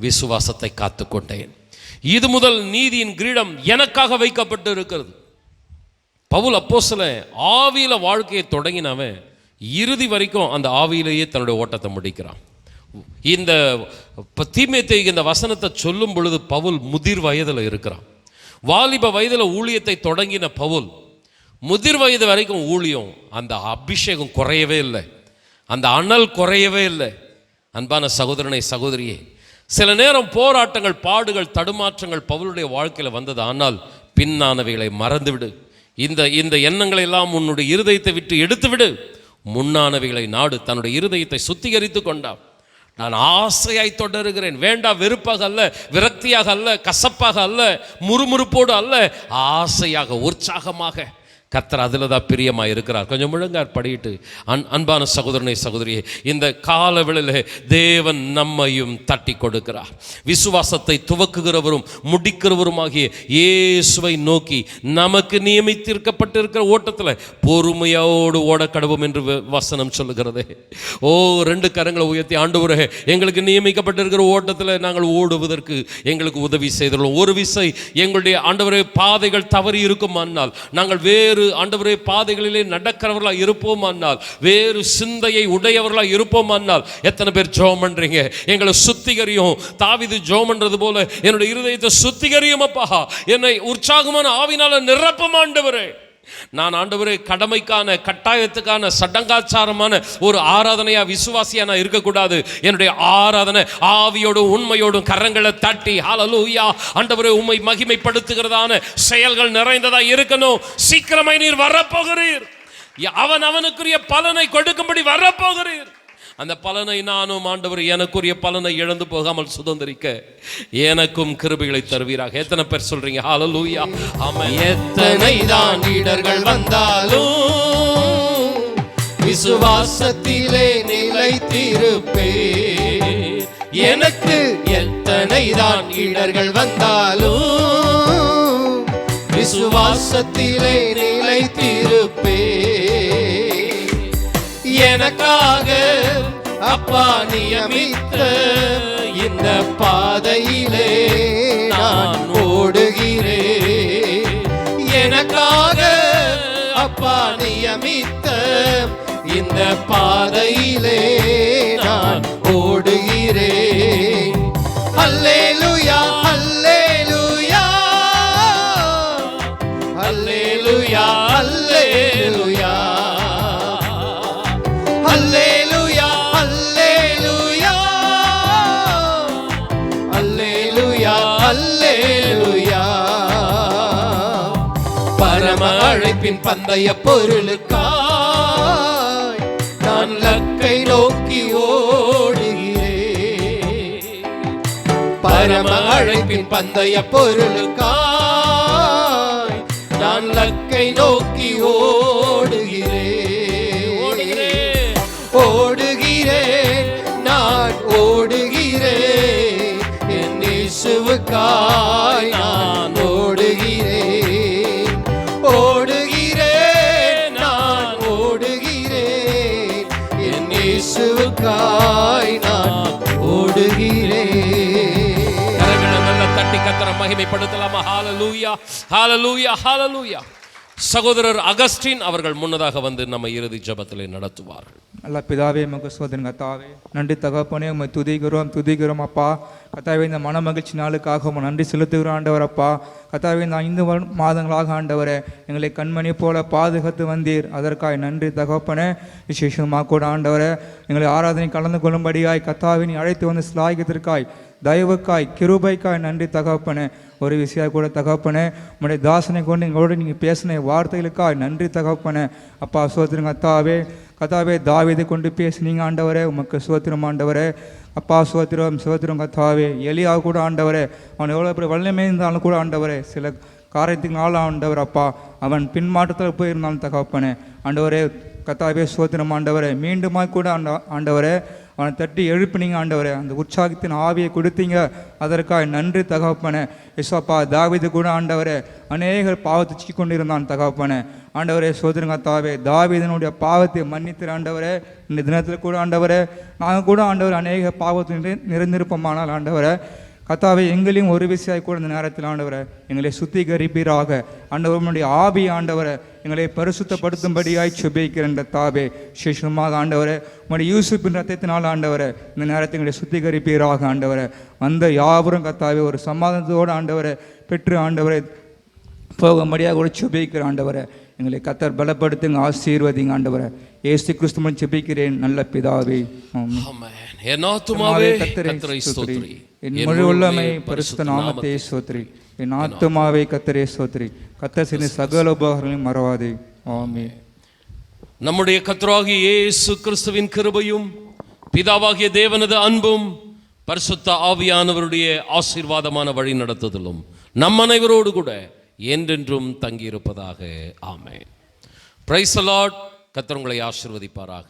விசுவாசத்தை காத்துக்கொண்டேன். இது முதல் நீதியின் கிரீடம் எனக்காக வைக்கப்பட்டு இருக்கிறது. பவுல் அப்போஸ்தலன் ஆவியில வாழ்க்கையை தொடங்கினவன் இறுதி வரைக்கும் அந்த ஆவியிலேயே தன்னுடைய ஓட்டத்தை முடிக்கிறான். இந்த தீமோத்தேயுக்கு இந்த வசனத்தை சொல்லும் பொழுது பவுல் முதிர் வயதில் இருக்கிறான். வாலிப வயதில் ஊழியத்தை தொடங்கின பவுல் முதிர் வயது வரைக்கும் ஊழியம், அந்த அபிஷேகம் குறையவே இல்லை, அந்த அனல் குறையவே இல்லை. அன்பான சகோதரனை சகோதரியே, சில நேரம் போராட்டங்கள், பாடுகள், தடுமாற்றங்கள் பவுலுடைய வாழ்க்கையில் வந்தது. ஆனால் பின்னானவைகளை மறந்துவிடு. இந்த எண்ணங்களை எல்லாம் உன்னுடைய இருதயத்தை விட்டு எடுத்துவிடு. முன்னானவைகளை நாடு. தன்னுடைய இருதயத்தை சுத்திகரித்து கொண்டான். நான் ஆசையாய் தொடருகிறேன். வேண்டாம் வெறுப்பாக அல்ல, விரக்தியாக அல்ல, கசப்பாக அல்ல, முறுமுறுப்போடு அல்ல, ஆசையாக உற்சாகமாக. கர்த்தர் அதில் தான் பிரியமாக இருக்கிறார். கொஞ்சம் முழங்கார் படியிட்டு, அன்பான சகோதரனை சகோதரியே, இந்த காலவெளியிலே தேவன் நம்மையும் தட்டி கொடுக்கிறார். விசுவாசத்தை துவக்குகிறவரும் முடிக்கிறவருமாகிய இயேசுவை நோக்கி நமக்கு நியமித்திருக்கப்பட்டிருக்கிற ஓட்டத்தில் பொறுமையோடு ஓடக்கடவும் என்று வசனம் சொல்லுகிறது. 2 கரங்களை உயர்த்தி, ஆண்டவரே எங்களுக்கு நியமிக்கப்பட்டிருக்கிற ஓட்டத்தில் நாங்கள் ஓடுவதற்கு எங்களுக்கு உதவி செய்துள்ளோம். ஒரு விசை எங்களுடைய ஆண்டவரே பாதைகள் தவறி இருக்குமானால் நாங்கள் வேறு வேறு ஆண்டவரே பாதைகளிலே நடக்கிறவர்களாக இருப்போமானால், வேறு சிந்தையை உடையவர்களாக இருப்போமானால், எத்தனை பேர் ஜெபம் பண்றீங்க? எங்களை சுத்திகரியும். தாவீது ஜெபம் பண்றது போல என்னுடைய இருதயத்தை சுத்திகரியும் அப்பா, என்னை உற்சாகமான ஆவினால நிரப்பும் ஆண்டவரே. நான் ஆண்டவரே கடமைக்கான, கட்டாயத்துக்கான, சடங்காச்சாரமான ஒரு ஆராதனையா, விசுவாசியா நான் இருக்கக்கூடாது. என்னுடைய ஆராதனை ஆவியோடும் உண்மையோடும் கரங்களை தட்டி ஹல்லேலூயா ஆண்டவரே உம்மை மகிமைப்படுத்துகிறதான செயல்கள் நிறைந்ததா இருக்கணும். சீக்கிரமாய் நீர் வரப்போகிறீர். அவனுக்குரிய பலனை கொடுக்கும்படி வரப்போகிறீர். அந்த பலனை நானும் ஆண்டவர் எனக்குரிய பலனை இழந்து போகாமல் சுதந்திரிக்க எனக்கும் கிருபைகளை தருவீராக. எத்தனை பேர் சொல்றீங்க ஹல்லேலூயா? ஆமென். எத்தனை தான் இடர்கள் வந்தாலும் விசுவாசத்திலே நிலைத்திருப்பே. எனக்கு எத்தனை தான் இடர்கள் வந்தாலும் விசுவாசத்திலே நிலைத்திருப்பே. எனக்காக அப்பா நியமித்த இந்த பாதையிலே நான் ஓடுகிறேன். எனக்காக அப்பா நியமித்த இந்த பாதையிலே நான் ஓடுகிறேன். அல்லேலூயா அல்லேலூயா அல்லேலூயா அல்லேலூயா அல்லேலூயா அல்லேலூயா அல்லேலூயா அல்லேலூயா. பரம அழைப்பின் பந்தய பொருளுக்காய் நான் லக்கை நோக்கி ஓடுகிறேன். பரம அழைப்பின் பந்தய பொருளுக்காய் நான் லக்கை நோக்கி ஓடுகிறேன். ஓடுகிறேன் நான் ஓடுகிறேன். என் இயேசுவுக்காய் நான் ஓடுகிறேன். ஓடுகிறேன் நான் ஓடுகிறேன். என் இயேசுவுக்காய் நான் ஓடுகிறேன். கரங்களை நல்லா தட்டி கர்த்தரை மகிமைப்படுத்தலாமா? ஹல்லேலூயா ஹல்லேலூயா ஹல்லேலூயா. சகோதரர் அகஸ்டின் அவர்கள் முன்னதாக வந்து நம்ம இறுதி ஜெபத்திலே நடத்துவார்கள். நல்ல பிதாவே, உமக்கு ஸ்தோத்திரம் கர்த்தாவே. நன்றி தகப்பனே, உம்மை துதிக்கிறோம் அப்பா. கர்த்தாவே, இந்த மன மகிழ்ச்சி நாளுக்காக உம்மை நன்றி செலுத்துகிறோம் ஆண்டவர் அப்பா. கர்த்தாவே, இந்த 5 மாதங்களாக ஆண்டவரே எங்களை கண்மணி போல பாதுகாத்து வந்தீர். அதற்காக நன்றி தகப்பனே. விசேஷமாக கூட ஆண்டவரே எங்களை ஆராதனை கலந்து கொள்ளும்படியாய் கர்த்தாவே நீ அழைத்து வந்து சிலாகியத்திற்காய், தயவுக்காய், கிருபைக்காய் நன்றி தகப்பனே. ஒரு விஷயம் கூட தகப்பனே, உம்முடைய தாசனை கொண்டு எங்களோடு நீங்கள் பேசின வார்த்தைகளுக்காய் நன்றி தகப்பனே. அப்பா ஸ்தோத்திரம் கர்த்தாவே. கர்த்தாவே, தாவீதை கொண்டு பேசினீங்க ஆண்டவரே, உமக்கு ஸ்தோத்திரம் ஆண்டவரே. அப்பா ஸ்தோத்திரம் ஸ்தோத்திரம் கர்த்தாவே. எலியா கூட ஆண்டவரே, அவன் எவ்வளோ பெரிய வல்லமை இருந்தாலும் கூட ஆண்டவரே சில காரியத்தினால ஆண்டவர் அப்பா அவன் பின்மாற்றத்தில் போயிருந்தான் தகப்பனே. ஆண்டவரே கர்த்தாவே ஸ்தோத்திரம் ஆண்டவரே. மீண்டுமாய் கூட ஆண்டவரே அவனை தட்டி எழுப்பினீங்க ஆண்டவரே. அந்த உற்சாகத்தின் ஆவியை கொடுத்தீங்க, அதற்காக நன்றி தகப்பனே. இசப்பா தாவீது கூட ஆண்டவரே அநேகர் பாவத்தை சிக்கி கொண்டிருந்தான் தகப்பனே. ஆண்டவரே ஸ்தோத்திரம் கர்த்தாவே. தாவீதனுடைய பாவத்தை மன்னித்திரு ஆண்டவரே. இந்த தினத்தில் கூட ஆண்டவரே நாங்கள் கூட ஆண்டவர் அநேக பாவத்தை நிறைந்திருப்போமானால் ஆண்டவரே கர்த்தாவே எங்களையும் ஒரு விஷயம் கூட இந்த நேரத்தில் ஆண்டவரை எங்களை சுத்திகரிப்பீராக. ஆண்டவருடைய ஆவி ஆண்டவரை எங்களை பரிசுத்தப்படுத்தும்படியாய் செபிக்கிறேன் தாவே. விசேஷமாக ஆண்டவரை உங்களுடைய யூசுப்பின் ரத்தத்தினால் ஆண்டவரை இந்த நேரத்தில் எங்களை சுத்திகரிப்பீராக ஆண்டவரை. வந்த யாவரும் கர்த்தாவே ஒரு சமாதானத்தோடு ஆண்டவரை பெற்று ஆண்டவரை போகும்படியாக கூட செபிக்கிற ஆண்டவரை எங்களை கர்த்தர் பலப்படுத்துங்க, ஆசீர்வதிங்க ஆண்டவரை. இயேசு கிறிஸ்துவின் செபிக்கிறேன் நல்ல பிதாவே. என் ஆத்துமாவே கர்த்தரை ஸ்தோத்திரி, என் முழு உள்ளமை பரிசுத்த நாமத்தை ஸ்தோத்திரி. என் ஆத்துமாவே கர்த்தரை ஸ்தோத்திரி. கர்த்தர் செய்த சகல உபகாரங்களையும் மறவாதே. ஆமென். நம்முடைய கர்த்தராகிய இயேசு கிறிஸ்துவின் கிருபையும் பிதாவாகிய தேவனது அன்பும் பரிசுத்த ஆவியானவருடைய ஆசீர்வாதமான வழி நடத்துதலும் நம் அனைவரோடு கூட என்றென்றும் தங்கியிருப்பதாக. ஆமென். Praise the Lord. கர்த்தர் உங்களை ஆசீர்வதிப்பாராக.